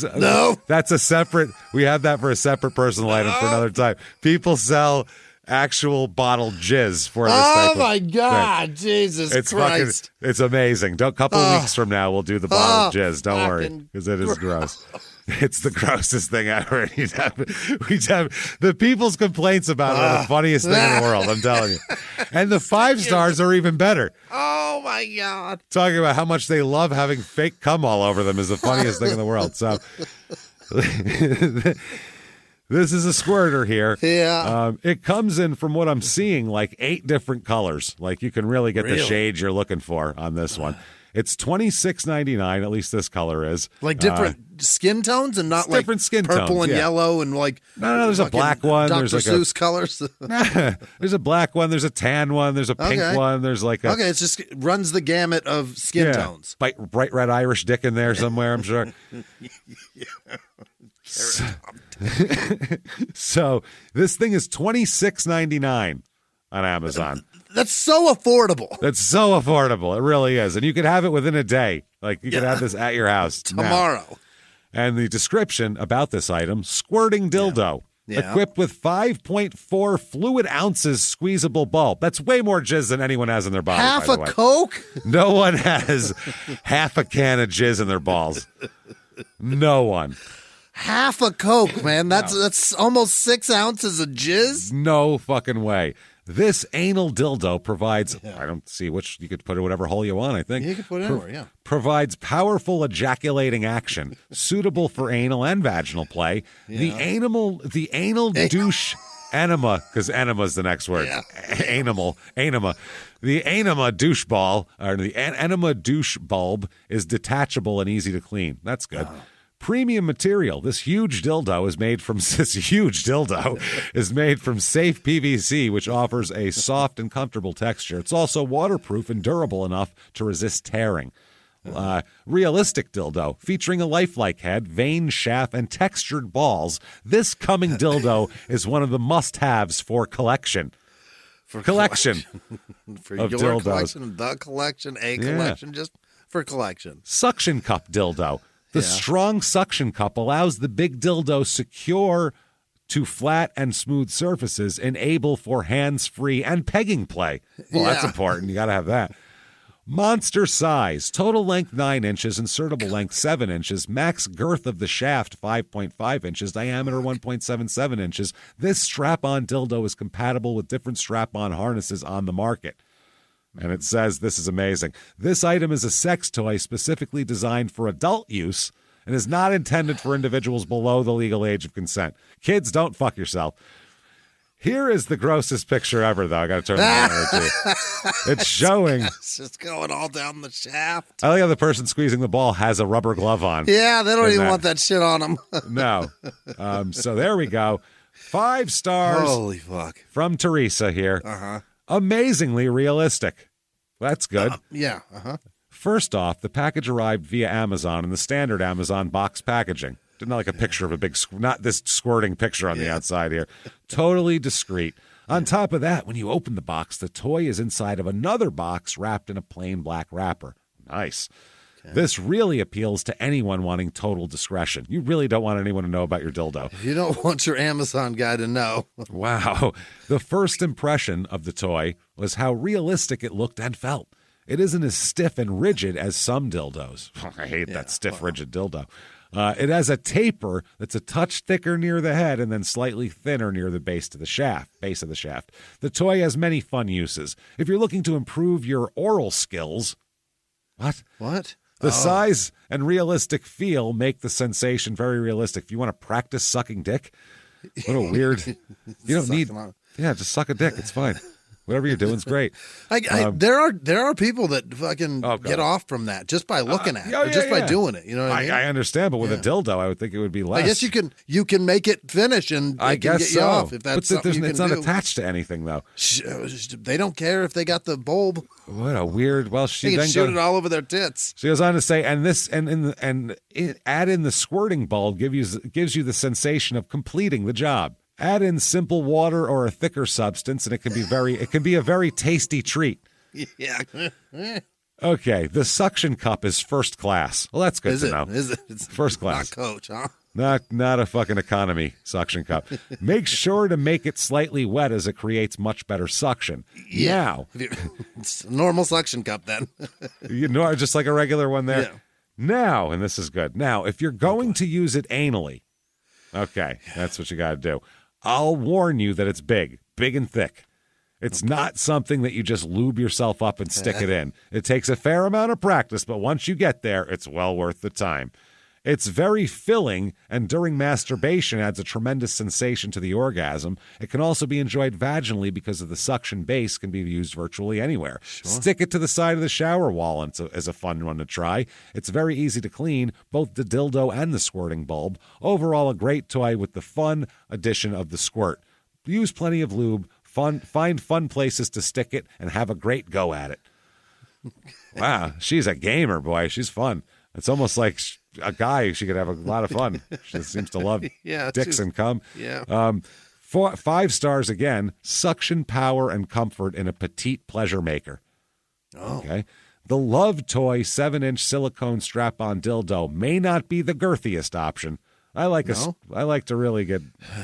That's a separate. We have that for a separate personal item for another time. People sell actual bottled jizz for this type of my God, thing. Jesus Christ. It's amazing. A couple of weeks from now, we'll do the bottled jizz. Don't worry, because it is gross. It's the grossest thing ever. We'd have the people's complaints about it are the funniest thing in the world, I'm telling you. And the 5 stars are even better. Oh, my God. Talking about how much they love having fake cum all over them is the funniest thing in the world. So this is a squirter here. Yeah. It comes in, from what I'm seeing, like 8 different colors. Like you can really get the shade you're looking for on this one. It's $26.99. At least this color is. Like different skin tones and not like different skin purple tones, and yellow and like. No, there's a black one. Dr. There's like Seuss colors. There's a black one. There's a tan one. There's a pink one. There's like a. Okay, it just runs the gamut of skin tones. Bright red Irish dick in there somewhere, I'm sure. So this thing is $26.99 on Amazon. That's so affordable. It really is. And you could have it within a day. Like you could have this at your house tomorrow. And the description about this item, squirting dildo. Yeah. Equipped with 5.4 fluid ounces squeezable bulb. That's way more jizz than anyone has in their body. Half by a the way. Coke? No one has half a can of jizz in their balls. No one. Half a Coke, man. That's almost 6 ounces of jizz. No fucking way. This anal dildo provides, I don't see which, you could put it whatever hole you want, I think. You can put it anywhere, yeah. Provides powerful ejaculating action, suitable for anal and vaginal play. Yeah. The anal douche enema, because enema is the next word. Yeah. Enema. The enema douche ball, or the enema douche bulb is detachable and easy to clean. That's good. Oh. Premium material. This huge dildo is made from safe PVC, which offers a soft and comfortable texture. It's also waterproof and durable enough to resist tearing. Realistic dildo, featuring a lifelike head, vein shaft, and textured balls. This coming dildo is one of the must-haves for collection. For your collection, the collection, collection, just for collection. Suction cup dildo. The strong suction cup allows the big dildo secure to flat and smooth surfaces, enable for hands-free and pegging play. Well, that's important. You got to have that. Monster size. Total length 9 inches, insertable length 7 inches, max girth of the shaft 5.5 inches, diameter 1.77 inches. This strap-on dildo is compatible with different strap-on harnesses on the market. And it says, this is amazing, this item is a sex toy specifically designed for adult use and is not intended for individuals below the legal age of consent. Kids, don't fuck yourself. Here is the grossest picture ever, though. I got to turn the camera to you. It's showing. It's just going all down the shaft. I like how the person squeezing the ball has a rubber glove on. Yeah, they don't even want that shit on them. No. So there we go. 5 stars. Holy fuck. From Teresa here. Uh-huh. Amazingly realistic. That's good. Yeah. Uh-huh. First off, the package arrived via Amazon in the standard Amazon box packaging. Not like a picture of a big, not this squirting picture on the outside here. Totally discreet. On top of that, when you open the box, the toy is inside of another box wrapped in a plain black wrapper. Nice. Okay. This really appeals to anyone wanting total discretion. You really don't want anyone to know about your dildo. You don't want your Amazon guy to know. Wow. The first impression of the toy was how realistic it looked and felt. It isn't as stiff and rigid as some dildos. I hate that stiff, rigid dildo. It has a taper that's a touch thicker near the head and then slightly thinner near the base of the shaft. The toy has many fun uses. If you're looking to improve your oral skills, What? The size and realistic feel make the sensation very realistic. If you want to practice sucking dick, what a weird. You don't need. Yeah, just suck a dick. It's fine. Whatever you're doing is great. There are people that fucking get off from that just by looking at it, or just by doing it. You know what I mean? I understand, but with a dildo, I would think it would be less. I guess you can make it finish, and it can get you off if that's something you can it's not attached to anything, though. They don't care if they got the bulb. What a weird. Well, they can shoot it all over their tits. She goes on to say, add in the squirting bulb gives you the sensation of completing the job. Add in simple water or a thicker substance, and it can be a very tasty treat. Yeah. Okay, the suction cup is first class. Well, that's good to know. Is it? It's first class. Not Coach, huh? Not a fucking economy suction cup. Make sure to make it slightly wet as it creates much better suction. Yeah. Now, it's a normal suction cup then. Just like a regular one there. Yeah. Now, and this is good. Now, if you're going to use it anally, okay, that's what you got to do. I'll warn you that it's big and thick. It's not something that you just lube yourself up and stick it in. It takes a fair amount of practice, but once you get there, it's well worth the time. It's very filling, and during masturbation adds a tremendous sensation to the orgasm. It can also be enjoyed vaginally because of the suction base can be used virtually anywhere. Sure. Stick it to the side of the shower wall as a fun one to try. It's very easy to clean, both the dildo and the squirting bulb. Overall, a great toy with the fun addition of the squirt. Use plenty of lube, find fun places to stick it, and have a great go at it. Wow, she's a gamer, boy. She's fun. It's almost like a guy. She could have a lot of fun. She seems to love dicks and cum. Yeah. 5 stars again. Suction power and comfort in a petite pleasure maker. Oh. Okay. The Love Toy 7-inch silicone strap-on dildo may not be the girthiest option. I like to really get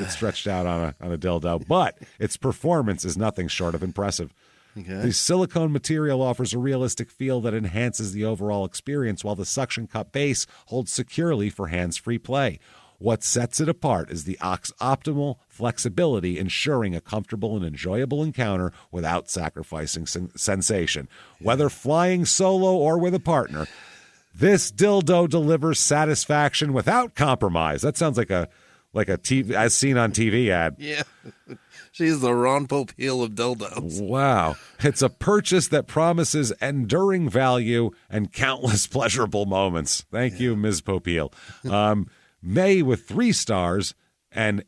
stretched out on a dildo, but its performance is nothing short of impressive. Okay. The silicone material offers a realistic feel that enhances the overall experience, while the suction cup base holds securely for hands-free play. What sets it apart is the optimal flexibility, ensuring a comfortable and enjoyable encounter without sacrificing sensation. Whether flying solo or with a partner, this dildo delivers satisfaction without compromise. That sounds like a TV, as seen on TV ad. Yeah. She's the Ron Popeil of dildos. Wow. It's a purchase that promises enduring value and countless pleasurable moments. Thank you, Ms. Popeil. May with 3 stars and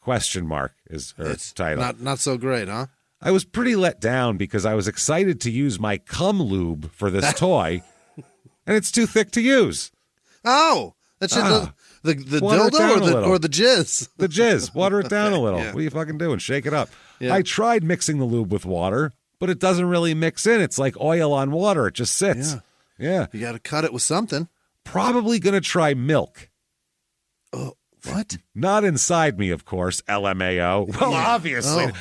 question mark is her title. Not so great, huh? I was pretty let down because I was excited to use my cum lube for this toy, and it's too thick to use. Oh, that shit the dildo or the jizz? The jizz. Water it down a little. Yeah. What are you fucking doing? Shake it up. Yeah. I tried mixing the lube with water, but it doesn't really mix in. It's like oil on water. It just sits. Yeah. You got to cut it with something. Probably going to try milk. Oh, what? Not inside me, of course, LMAO. Well, obviously.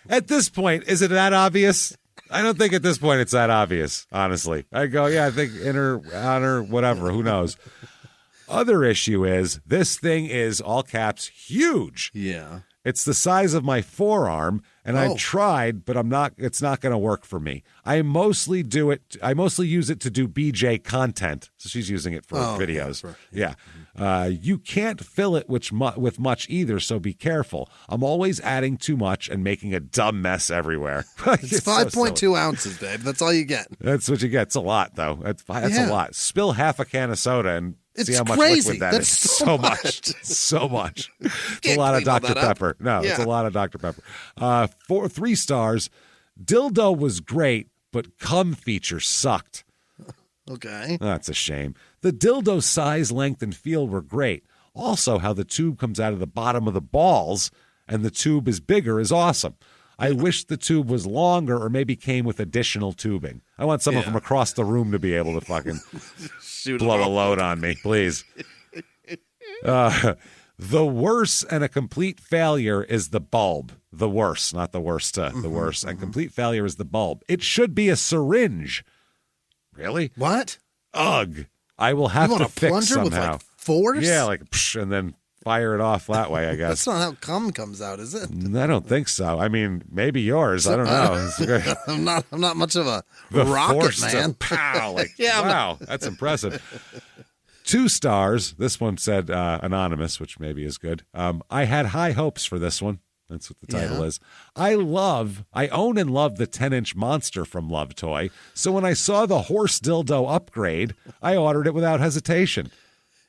At this point, is it that obvious? I don't think at this point it's that obvious, honestly. I go, I think inner, outer, whatever, who knows. Other issue is this thing is, all caps, huge. Yeah. It's the size of my forearm, and I've tried, but it's not going to work for me. I mostly use it to do BJ content. So she's using it for videos. Yeah. You can't fill it with much either, so be careful. I'm always adding too much and making a dumb mess everywhere. It's 5.2 ounces, babe. That's all you get. That's what you get. It's a lot, though. That's a lot. Spill half a can of soda and see how much crazy. liquid that is. So much. So much. It's a lot of Dr. Pepper. No, it's a lot of Dr. Pepper. 3 stars. Dildo was great, but cum feature sucked. Okay. That's a shame. The dildo size, length, and feel were great. Also, how the tube comes out of the bottom of the balls and the tube is bigger is awesome. I wish the tube was longer or maybe came with additional tubing. I want someone from across the room to be able to fucking blow a load on me, please. The worst and a complete failure is the bulb. The worst, not the worst. The worst and complete failure is the bulb. It should be a syringe. Really? What? Ugh. I will have to fix somehow. With like force? Yeah, like psh, and then fire it off that way, I guess. That's not how cum comes out, is it? I don't think so. I mean, maybe yours. I don't know. I'm not much of a the rocket man. Pow, like, wow, that's impressive. 2 stars. This one said anonymous, which maybe is good. I had high hopes for this one. That's what the title is. I own and love the 10-inch monster from Love Toy. So when I saw the horse dildo upgrade, I ordered it without hesitation.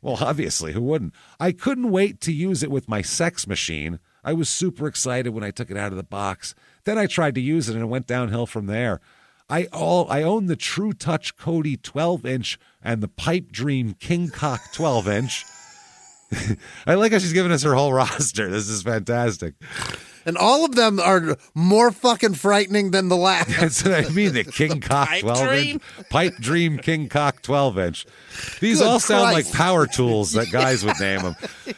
Well, obviously, who wouldn't? I couldn't wait to use it with my sex machine. I was super excited when I took it out of the box. Then I tried to use it and it went downhill from there. I own the True Touch Cody 12-inch and the Pipe Dream King Cock 12-inch. I like how she's giving us her whole roster. This is fantastic. And all of them are more fucking frightening than the last. That's what I mean. The King Cock 12-inch. Pipe Dream King Cock 12-inch. These all sound like power tools that guys would name them.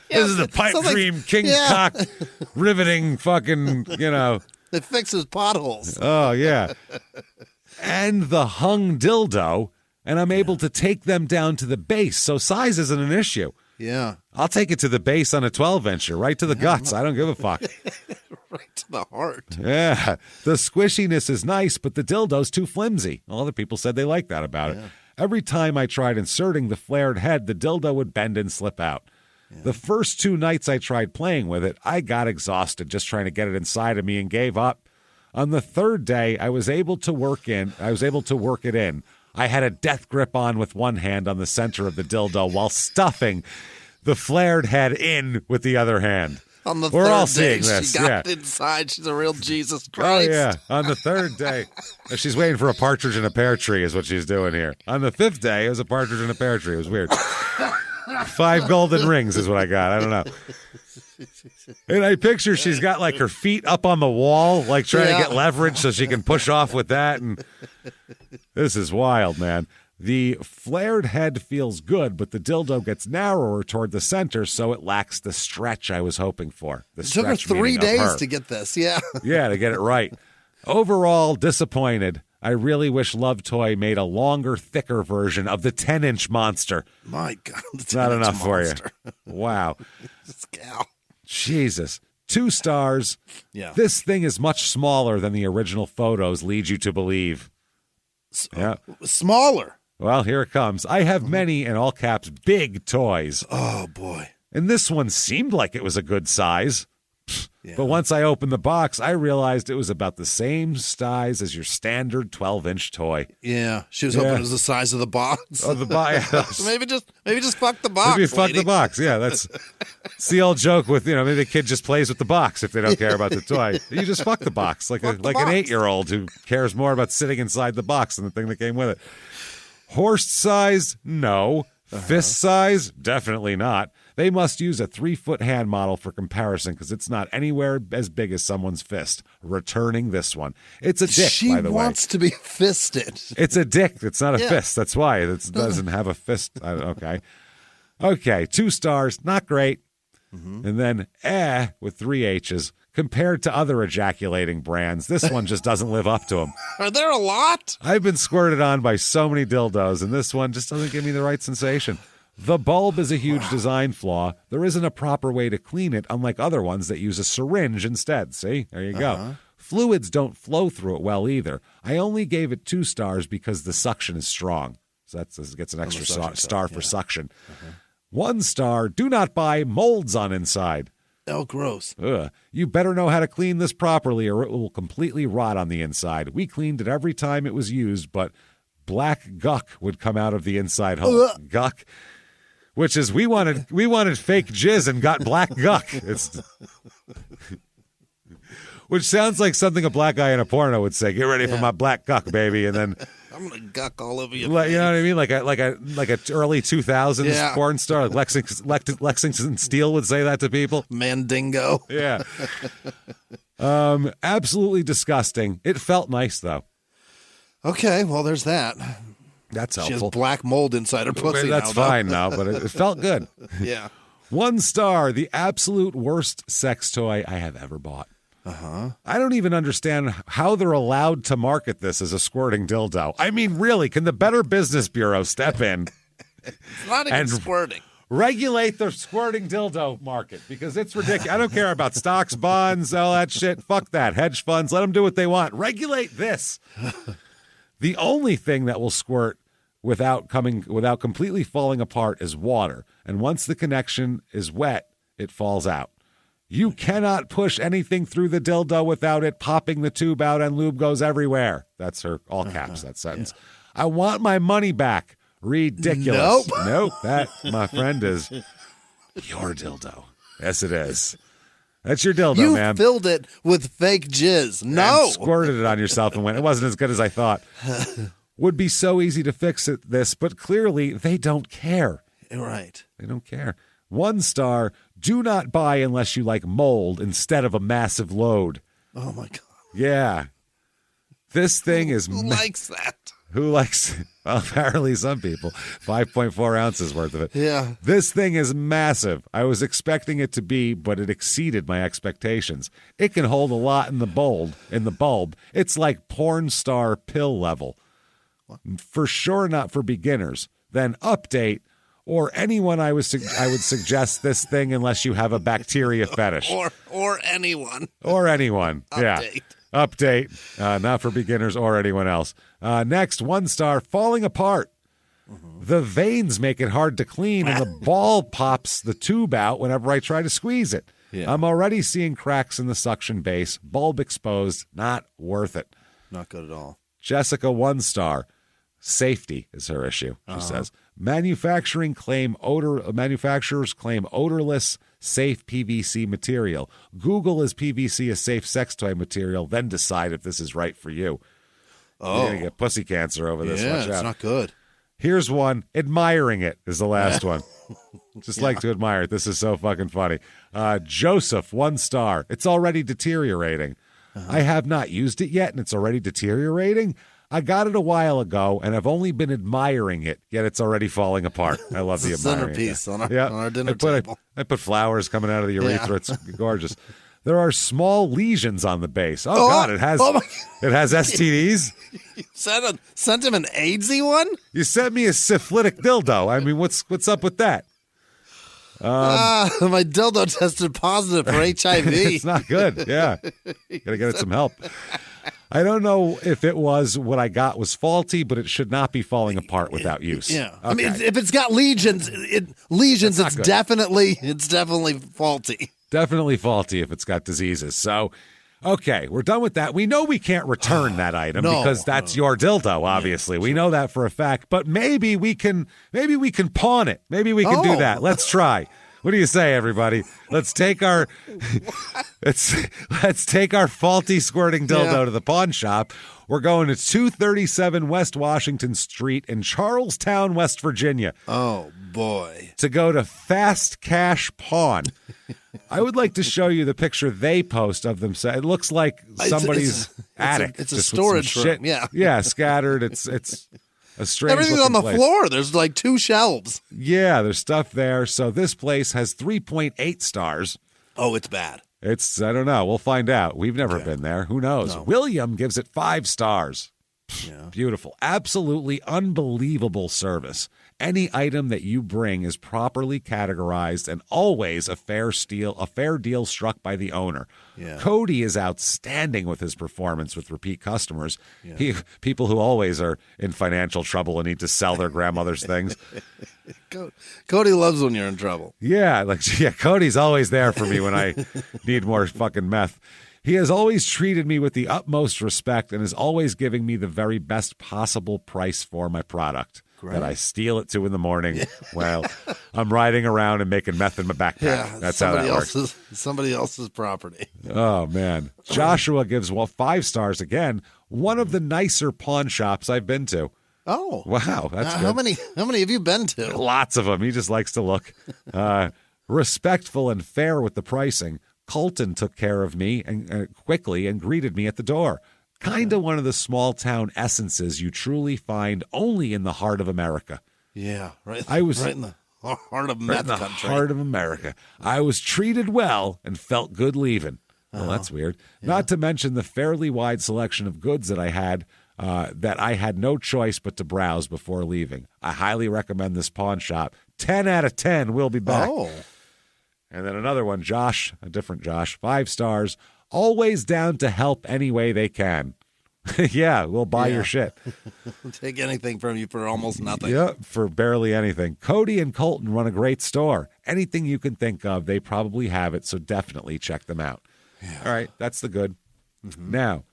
This is the Pipe Dream King Cock riveting fucking, It fixes potholes. Oh, yeah. And the hung dildo, and I'm able to take them down to the base, so size isn't an issue. Yeah. I'll take it to the base on a 12-incher, right to the guts. I don't give a fuck. Right to the heart. Yeah. The squishiness is nice, but the dildo's too flimsy. Other people said they liked that about it. Every time I tried inserting the flared head, the dildo would bend and slip out. The first 2 nights I tried playing with it, I got exhausted just trying to get it inside of me and gave up. On the 3rd day, I was able to work it in. I had a death grip on with one hand on the center of the dildo while stuffing the flared head in with the other hand. On the We're all third seeing day, this. she got inside. She's a real Jesus Christ. Oh, yeah. On the 3rd day, she's waiting for a partridge in a pear tree is what she's doing here. On the 5th day, it was a partridge in a pear tree. It was weird. 5 golden rings is what I got. I don't know. And I picture she's got like her feet up on the wall, like trying to get leverage so she can push off with that. And This is wild, man. The flared head feels good, but the dildo gets narrower toward the center, so it lacks the stretch I was hoping for. The It took her 3 days to get this, yeah. Yeah, to get it right. Overall, disappointed. I really wish Love Toy made a longer, thicker version of the 10-inch monster. My God. It's not enough monster. For you. Wow. This gal. Jesus. 2 stars. Yeah. This thing is much smaller than the original photos lead you to believe. Yeah. Smaller. Well, here it comes. I have many, in all caps, big toys. Oh, boy. And this one seemed like it was a good size. Yeah. But once I opened the box, I realized it was about the same size as your standard 12-inch toy. Yeah, she was hoping it was the size of the box. Oh, the box. maybe just fuck the box. Maybe fuck the box. Yeah, that's the old joke with maybe the kid just plays with the box if they don't care about the toy. You just fuck the box like an 8-year-old who cares more about sitting inside the box than the thing that came with it. Horse size? No. Fist size? Definitely not. They must use a 3-foot hand model for comparison because it's not anywhere as big as someone's fist. Returning this one. It's a dick, by the way. She wants to be fisted. It's a dick. It's not a fist. That's why. It doesn't have a fist. Okay. Okay, 2 stars. Not great. Mm-hmm. And then, with 3 H's. Compared to other ejaculating brands, this one just doesn't live up to them. Are there a lot? I've been squirted on by so many dildos, and this one just doesn't give me the right sensation. The bulb is a huge design flaw. There isn't a proper way to clean it, unlike other ones that use a syringe instead. See? There you go. Fluids don't flow through it well either. I only gave it 2 stars because the suction is strong. So that gets an extra star for suction. 1 star, do not buy molds on inside. Oh, gross. Ugh. You better know how to clean this properly or it will completely rot on the inside. We cleaned it every time it was used, but black guck would come out of the inside hole. Guck. Which is we wanted fake jizz and got black guck. Which sounds like something a black guy in a porno would say. Get ready for my black guck, baby, and then I'm gonna guck all over you. You know what I mean? Like a early 2000s porn star, like Lexington Steele would say that to people. Mandingo. Yeah. Absolutely disgusting. It felt nice though. Okay, well, there's that. That's helpful. She has black mold inside her pussy. That's fine now, but it felt good. Yeah. 1 star, the absolute worst sex toy I have ever bought. I don't even understand how they're allowed to market this as a squirting dildo. I mean, really, can the Better Business Bureau step in? It's not even squirting. Regulate the squirting dildo market because it's ridiculous. I don't care about stocks, bonds, all that shit. Fuck that. Hedge funds, let them do what they want. Regulate this. The only thing that will squirt without completely falling apart is water. And once the connection is wet, it falls out. You cannot push anything through the dildo without it popping the tube out and lube goes everywhere. That's her, all caps, that sentence. Yeah. I want my money back. Ridiculous. Nope. That, my friend, is your dildo. Yes, it is. That's your dildo, man. You filled it with fake jizz. No. And squirted it on yourself and went, it wasn't as good as I thought. Would be so easy to fix this, but clearly they don't care. Right. They don't care. 1 star, do not buy unless you like mold instead of a massive load. Oh, my God. Yeah. This thing is... Who likes that? Who likes... Well, apparently some people. 5.4 ounces worth of it. Yeah. This thing is massive. I was expecting it to be, but it exceeded my expectations. It can hold a lot in the bulb. It's like porn star pill level. What? For sure not for beginners. Then update... Or anyone, I would suggest this thing unless you have a bacteria fetish. Or anyone. Or anyone. Update. Yeah. Update. Not for beginners or anyone else. Next, 1 star, falling apart. The veins make it hard to clean, and the ball pops the tube out whenever I try to squeeze it. Yeah. I'm already seeing cracks in the suction base. Bulb exposed. Not worth it. Not good at all. Jessica, 1 star. Safety is her issue, she says. Manufacturers claim odorless, safe PVC material. Google is PVC a safe sex toy material, then decide if this is right for you. Oh. You're going to get pussy cancer over this. Yeah, Watch it's out. not good. Here's one. Admiring it is the last one. Just like to admire it. This is so fucking funny. Joseph, 1 star. It's already deteriorating. I have not used it yet, and it's already deteriorating. I got it a while ago, and I've only been admiring it, yet it's already falling apart. I love the admiring. Centerpiece on our dinner table. I put flowers coming out of the urethra. Yeah. It's gorgeous. There are small lesions on the base. Oh God, it has STDs. You sent him an AIDSy one? You sent me a syphilitic dildo. I mean, what's up with that? My dildo tested positive for HIV. It's not good. Yeah, gotta get it some help. I don't know if it was what I got was faulty, but it should not be falling apart without use. Yeah, okay. I mean, if it's got lesions, it's definitely faulty. Definitely faulty if it's got diseases. So, okay, we're done with that. We know we can't return that item because that's your dildo, obviously. We know that for a fact. But maybe we can pawn it. Maybe we can do that. Let's try. What do you say, everybody? Let's take our let's take our faulty squirting dildo to the pawn shop. We're going to 237 West Washington Street in Charlestown, West Virginia. Oh, boy. To go to Fast Cash Pawn. I would like to show you the picture they post of themselves. It looks like somebody's attic. It's a storage room. Shit. Yeah, scattered. It's a strange Everything's on the place. floor. There's like 2 shelves. Yeah, there's stuff there. So this place has 3.8 stars. Oh, it's bad. I don't know. We'll find out. We've never been there. Who knows? No. William gives it 5 stars. Yeah. Beautiful. Absolutely unbelievable service. Any item that you bring is properly categorized and always a fair deal struck by the owner. Yeah. Cody is outstanding with his performance with repeat customers. Yeah. People who always are in financial trouble and need to sell their grandmother's things. Cody loves when you're in trouble. Yeah, Cody's always there for me when I need more fucking meth. He has always treated me with the utmost respect and is always giving me the very best possible price for my product. Great. That I steal it to in the morning while I'm riding around and making meth in my backpack. Yeah, that's how that works. Somebody else's property. Oh, man. Joshua gives 5 stars again. One of the nicer pawn shops I've been to. Oh. Wow, that's good. How many have you been to? Lots of them. He just likes to look. Respectful and fair with the pricing. Colton took care of me and quickly and greeted me at the door. Kind of one of the small town essences you truly find only in the heart of America. Yeah, right in the heart of meth country. Heart of America. I was treated well and felt good leaving. Well, that's weird. Yeah. Not to mention the fairly wide selection of goods that I had no choice but to browse before leaving. I highly recommend this pawn shop. 10 out of 10. We'll be back. Oh. And then another one, Josh, a different Josh, 5 stars. Always down to help any way they can. Yeah, we'll buy your shit. Take anything from you for almost nothing. Yeah, for barely anything. Cody and Colton run a great store. Anything you can think of, they probably have it, so definitely check them out. Yeah. All right, that's the good. Mm-hmm. Now,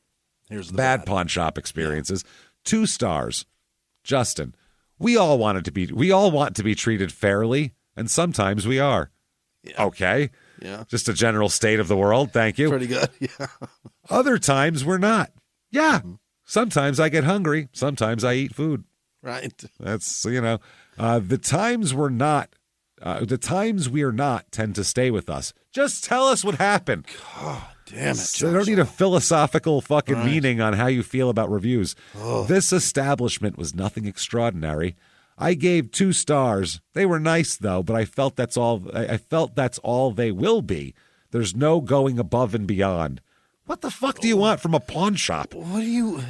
here's the bad pawn shop experiences. 2 stars. Justin, we all want to be treated fairly, and sometimes we are. Yeah. Okay. Yeah. Just a general state of the world. Thank you. Pretty good. Yeah. Other times we're not. Yeah. Mm-hmm. Sometimes I get hungry. Sometimes I eat food. Right. That's, the times we're not, the times we are not tend to stay with us. Just tell us what happened. God damn it. So I don't need a philosophical fucking meaning on how you feel about reviews. Oh. This establishment was nothing extraordinary. I gave 2 stars. They were nice though, but I felt that's all they will be. There's no going above and beyond. What the fuck do you want from a pawn shop? What's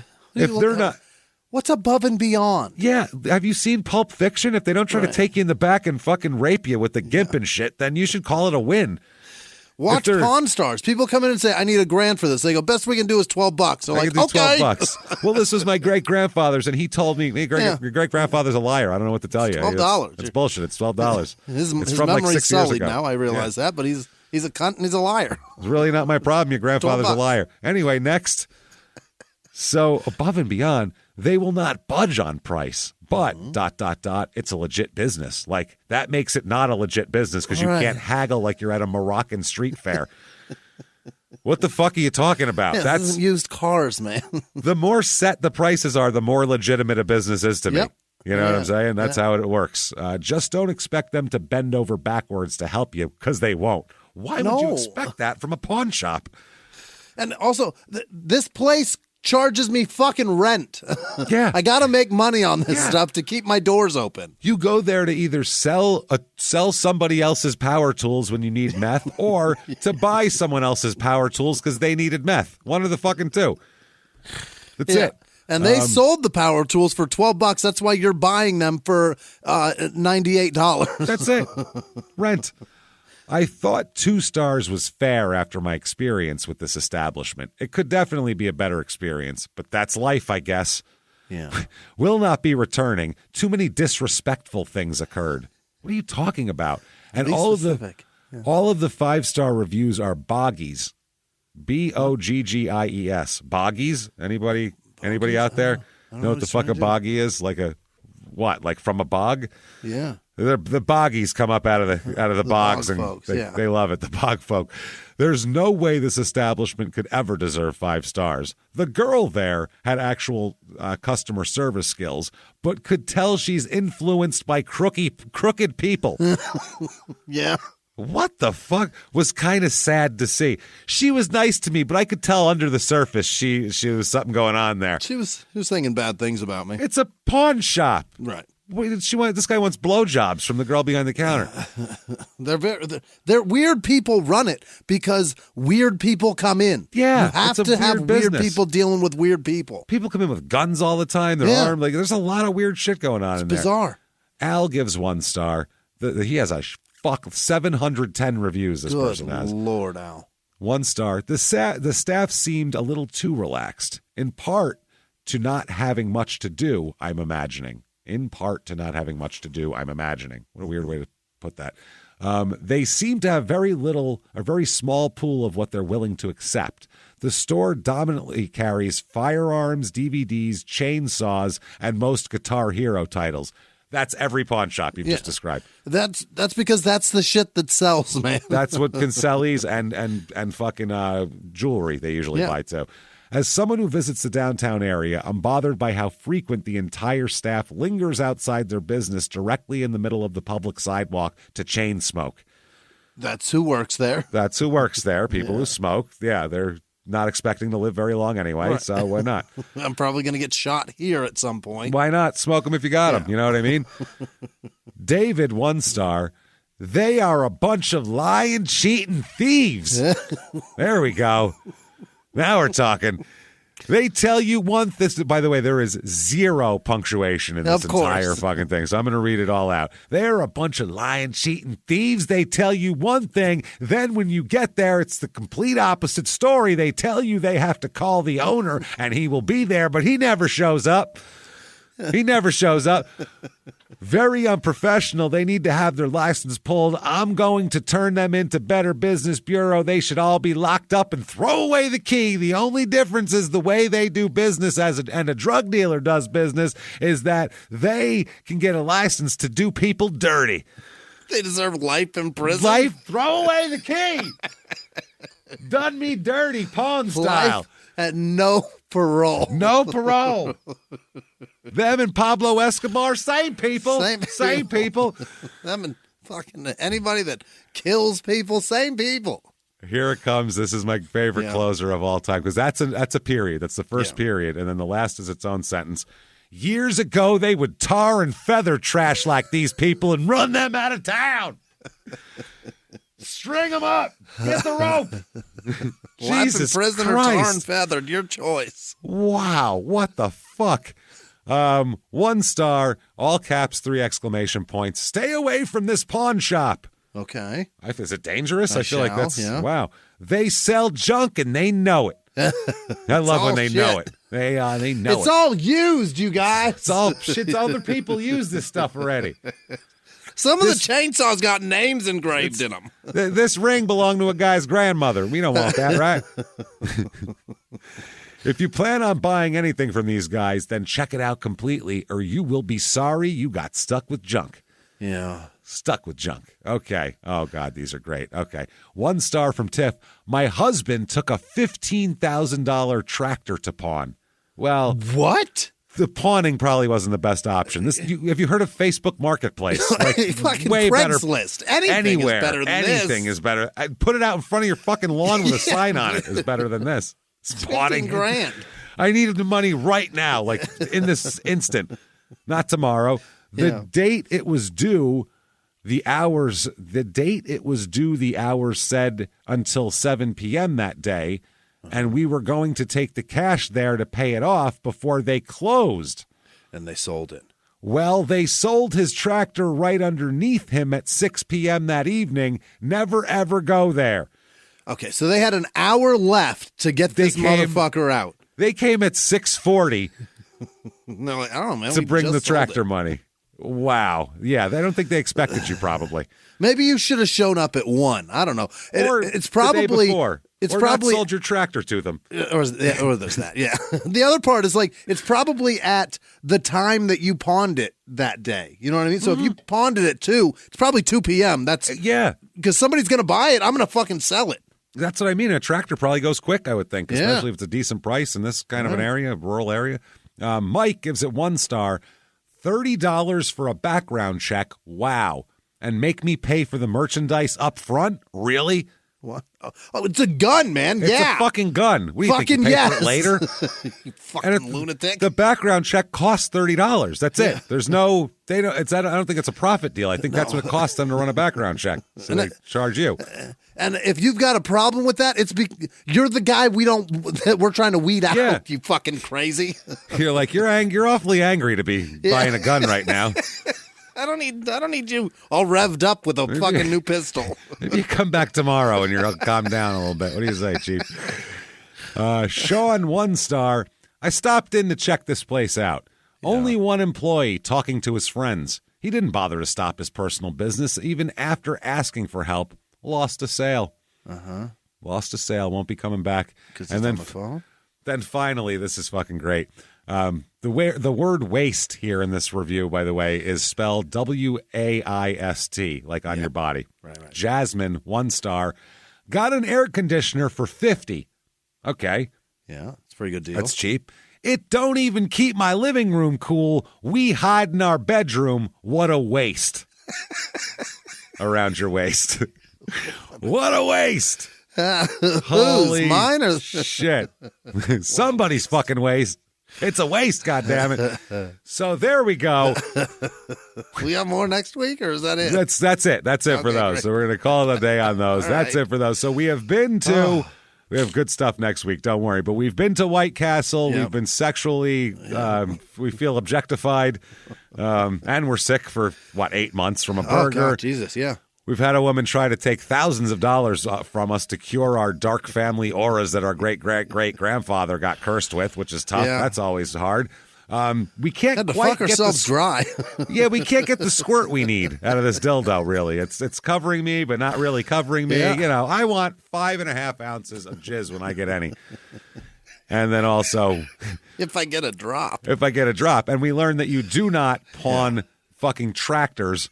above and beyond? Yeah, have you seen Pulp Fiction? If they don't try to take you in the back and fucking rape you with the gimp and shit, then you should call it a win. Watch Pawn Stars. People come in and say, I need $1,000 for this. They go, best we can do is $12. So like, okay. $12. Well, this was my great-grandfather's, and he told me, your great-grandfather's a liar. I don't know what to tell you. $12. It's bullshit. It's $12. His memory's sullied now. I realize that, but he's a cunt and he's a liar. It's really not my problem. Your grandfather's a liar. Anyway, next. So above and beyond, they will not budge on price. But, it's a legit business. Like, that makes it not a legit business because you can't haggle like you're at a Moroccan street fair. What the fuck are you talking about? Yeah, that's used cars, man. The more set the prices are, the more legitimate a business is to me. You know what I'm saying? That's how it works. Just don't expect them to bend over backwards to help you because they won't. Why would you expect that from a pawn shop? And also, this place charges me fucking rent. Yeah. I got to make money on this stuff to keep my doors open. You go there to either sell somebody else's power tools when you need meth or to buy someone else's power tools because they needed meth. One of the fucking two. That's it. And they sold the power tools for $12. That's why you're buying them for $98. That's it. Rent. I thought 2 stars was fair after my experience with this establishment. It could definitely be a better experience, but that's life, I guess. Yeah. Will not be returning. Too many disrespectful things occurred. What are you talking about? And all of the 5-star reviews are boggies. Boggies. Boggies? Anybody out there know what the fuck a boggie is? Like a what? Like from a bog? Yeah. The boggies come up out of the bogs, and folks, they love it. The bog folk. There's no way this establishment could ever deserve 5 stars. The girl there had actual customer service skills, but could tell she's influenced by crooked people. Yeah. What the fuck? Was kind of sad to see. She was nice to me, but I could tell under the surface she was something going on there. She was thinking bad things about me. It's a pawn shop. Right. This guy wants blowjobs from the girl behind the counter. They're weird people run it because weird people come in. Yeah, you have to have weird people dealing with weird people. People come in with guns all the time. They're armed. Like there's a lot of weird shit going on in there. Bizarre. Al gives 1 star. He has a 710 reviews. This person has. Good Lord, Al. 1 star. The staff seemed a little too relaxed, in part to not having much to do. I'm imagining. What a weird way to put that. They seem to have a very small pool of what they're willing to accept. The store dominantly carries firearms, DVDs, chainsaws, and most Guitar Hero titles. That's every pawn shop you've just described. That's because that's the shit that sells, man. That's what Kinselli's and fucking jewelry they usually buy too. As someone who visits the downtown area, I'm bothered by how frequent the entire staff lingers outside their business directly in the middle of the public sidewalk to chain smoke. That's who works there. People who smoke. Yeah, they're not expecting to live very long anyway, so why not? I'm probably going to get shot here at some point. Why not? Smoke them if you got them. You know what I mean? David, 1 star. They are a bunch of lying, cheating thieves. There we go. Now we're talking. They tell you by the way, there is 0 punctuation in this entire fucking thing, so I'm going to read it all out. They're a bunch of lying, cheating thieves. They tell you one thing, then when you get there, it's the complete opposite story. They tell you they have to call the owner, and he will be there, but he never shows up. Very unprofessional. They need to have their license pulled. I'm going to turn them into Better Business Bureau. They should all be locked up and throw away the key. The only difference is the way they do business and a drug dealer does business is that they can get a license to do people dirty. They deserve life in prison. Throw away the key. Done me dirty, pawn style. Life at no parole. No parole. Them and Pablo Escobar, same people. Same people. Them and fucking anybody that kills people, same people. Here it comes. This is my favorite closer of all time because that's a period. That's the first period, and then the last is its own sentence. Years ago, they would tar and feather trash like these people and run them out of town. String them up. Get the rope. Jesus Life in prison Christ. or tar and feathered, your choice. Wow, what the fuck? 1 star, all caps, 3 exclamation points. Stay away from this pawn shop. Okay. Is it dangerous? I feel like that's, yeah. Wow. They sell junk and they know it. I love when they know it. They know it's all used, you guys. It's all shit. Other people use this stuff already. Some of the chainsaws got names engraved in them. This ring belonged to a guy's grandmother. We don't want that, right? If you plan on buying anything from these guys, then check it out completely, or you will be sorry you got stuck with junk. Yeah. Stuck with junk. Okay. Oh, God, these are great. Okay. 1 star from Tiff. My husband took a $15,000 tractor to pawn. Well, what? The pawning probably wasn't the best option. Have you heard of Facebook Marketplace? Like, fucking way Craigslist. Better. Anything is better than anything this. is better. Put it out in front of your fucking lawn with a sign on it is better than this. $15,000. I needed the money right now, like in this instant, not tomorrow. The date it was due, the hours said until 7 p.m. that day, and we were going to take the cash there to pay it off before they closed. And they sold it. Well, they sold his tractor right underneath him at 6 p.m. that evening. Never, ever go there. Okay, so they had an hour left to get this motherfucker out. They came at 6:40 No, I don't know, man. to bring the tractor money. Wow. Yeah, I don't think they expected you, probably. Maybe you should have shown up at 1. I don't know. Or it's probably the day before. It's or probably not sold your tractor to them. Or there's that. Yeah. The other part is like it's probably at the time that you pawned it that day. You know what I mean? So if you pawned it at 2, it's probably 2 p.m. That's because somebody's gonna buy it. I'm gonna fucking sell it. That's what I mean. A tractor probably goes quick, I would think, especially if it's a decent price in this kind of an area, a rural area. Mike gives it 1 star. $30 for a background check. Wow. And make me pay for the merchandise up front? Really? What? Oh, it's a gun, man. It's a fucking gun. What do you think, you pay for it later? You fucking lunatic. The background check costs $30. That's it. There's no, I don't think it's a profit deal. I think that's what it costs them to run a background check. So they charge you. And if you've got a problem with that, you're the guy we're trying to weed out. Yeah. You fucking crazy. You're like, you're awfully angry to be buying a gun right now. I don't need you all revved up with a fucking new pistol. Maybe you come back tomorrow and you're calm down a little bit. What do you say, Chief? Sean, 1 star. I stopped in to check this place out. Only one employee talking to his friends. He didn't bother to stop his personal business even after asking for help. Lost a sale. Lost a sale. Won't be coming back. And then on the phone? Then finally, this is fucking great. The word waist here in this review, by the way, is spelled waist, like on your body. Right. Jasmine, 1 star. Got an air conditioner for $50. Okay. Yeah, it's a pretty good deal. That's cheap. It don't even keep my living room cool. We hide in our bedroom. What a waste. Around your waist. What a waste. Holy mine or shit. Somebody's fucking waste. It's a waste, goddammit. So there we go. We have more next week, or is that it? That's it. That's it for those. Great. So we're going to call it a day on those. That's it for those. So we have been to... We have good stuff next week, don't worry. But we've been to White Castle. Yep. We've been sexually, we feel objectified. And we're sick for, 8 months from a burger. Oh, God, Jesus, yeah. We've had a woman try to take thousands of dollars from us to cure our dark family auras that our great-great-great-grandfather got cursed with, which is tough. Yeah. That's always hard. We can't had to quite fuck ourselves dry. Yeah, we can't get the squirt we need out of this dildo, really. It's covering me, but not really covering me. Yeah. You know, I want 5.5 ounces of jizz when I get any. And then also... If I get a drop. And we learned that you do not pawn fucking tractors.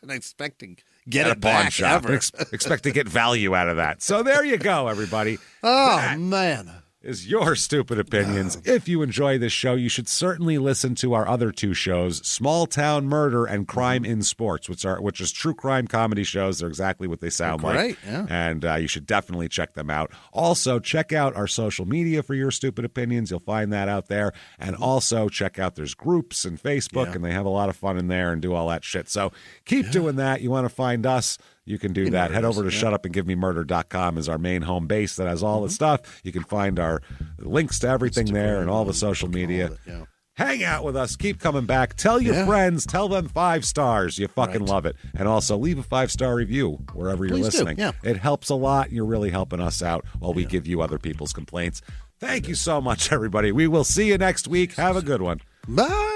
I'm expecting... Get it back shop. Expect to get value out of that. So there you go, everybody. Man. Is your stupid opinions. If you enjoy this show, you should certainly listen to our other 2 shows, Small Town Murder and Crime in Sports, which is true crime comedy shows. They're exactly what they sound like. Great, yeah. And you should definitely check them out. Also, check out our social media for your stupid opinions. You'll find that out there. And also check out there's groups and Facebook, and they have a lot of fun in there and do all that shit. So keep doing that. You want to find us, you can do that. Head over to shutupandgivememurder.com is our main home base that has all the stuff. You can find our links to everything there and all the social media. Hang out with us. Keep coming back. Tell your friends. Tell them 5 stars. You fucking love it. And also leave a 5-star review wherever you're listening. It helps a lot. You're really helping us out while we give you other people's complaints. Thank you so much, everybody. We will see you next week. Have a good one. Bye.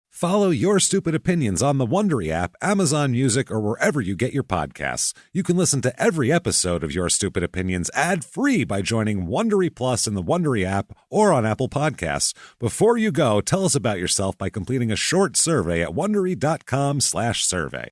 Follow Your Stupid Opinions on the Wondery app, Amazon Music, or wherever you get your podcasts. You can listen to every episode of Your Stupid Opinions ad-free by joining Wondery Plus in the Wondery app or on Apple Podcasts. Before you go, tell us about yourself by completing a short survey at Wondery.com/survey.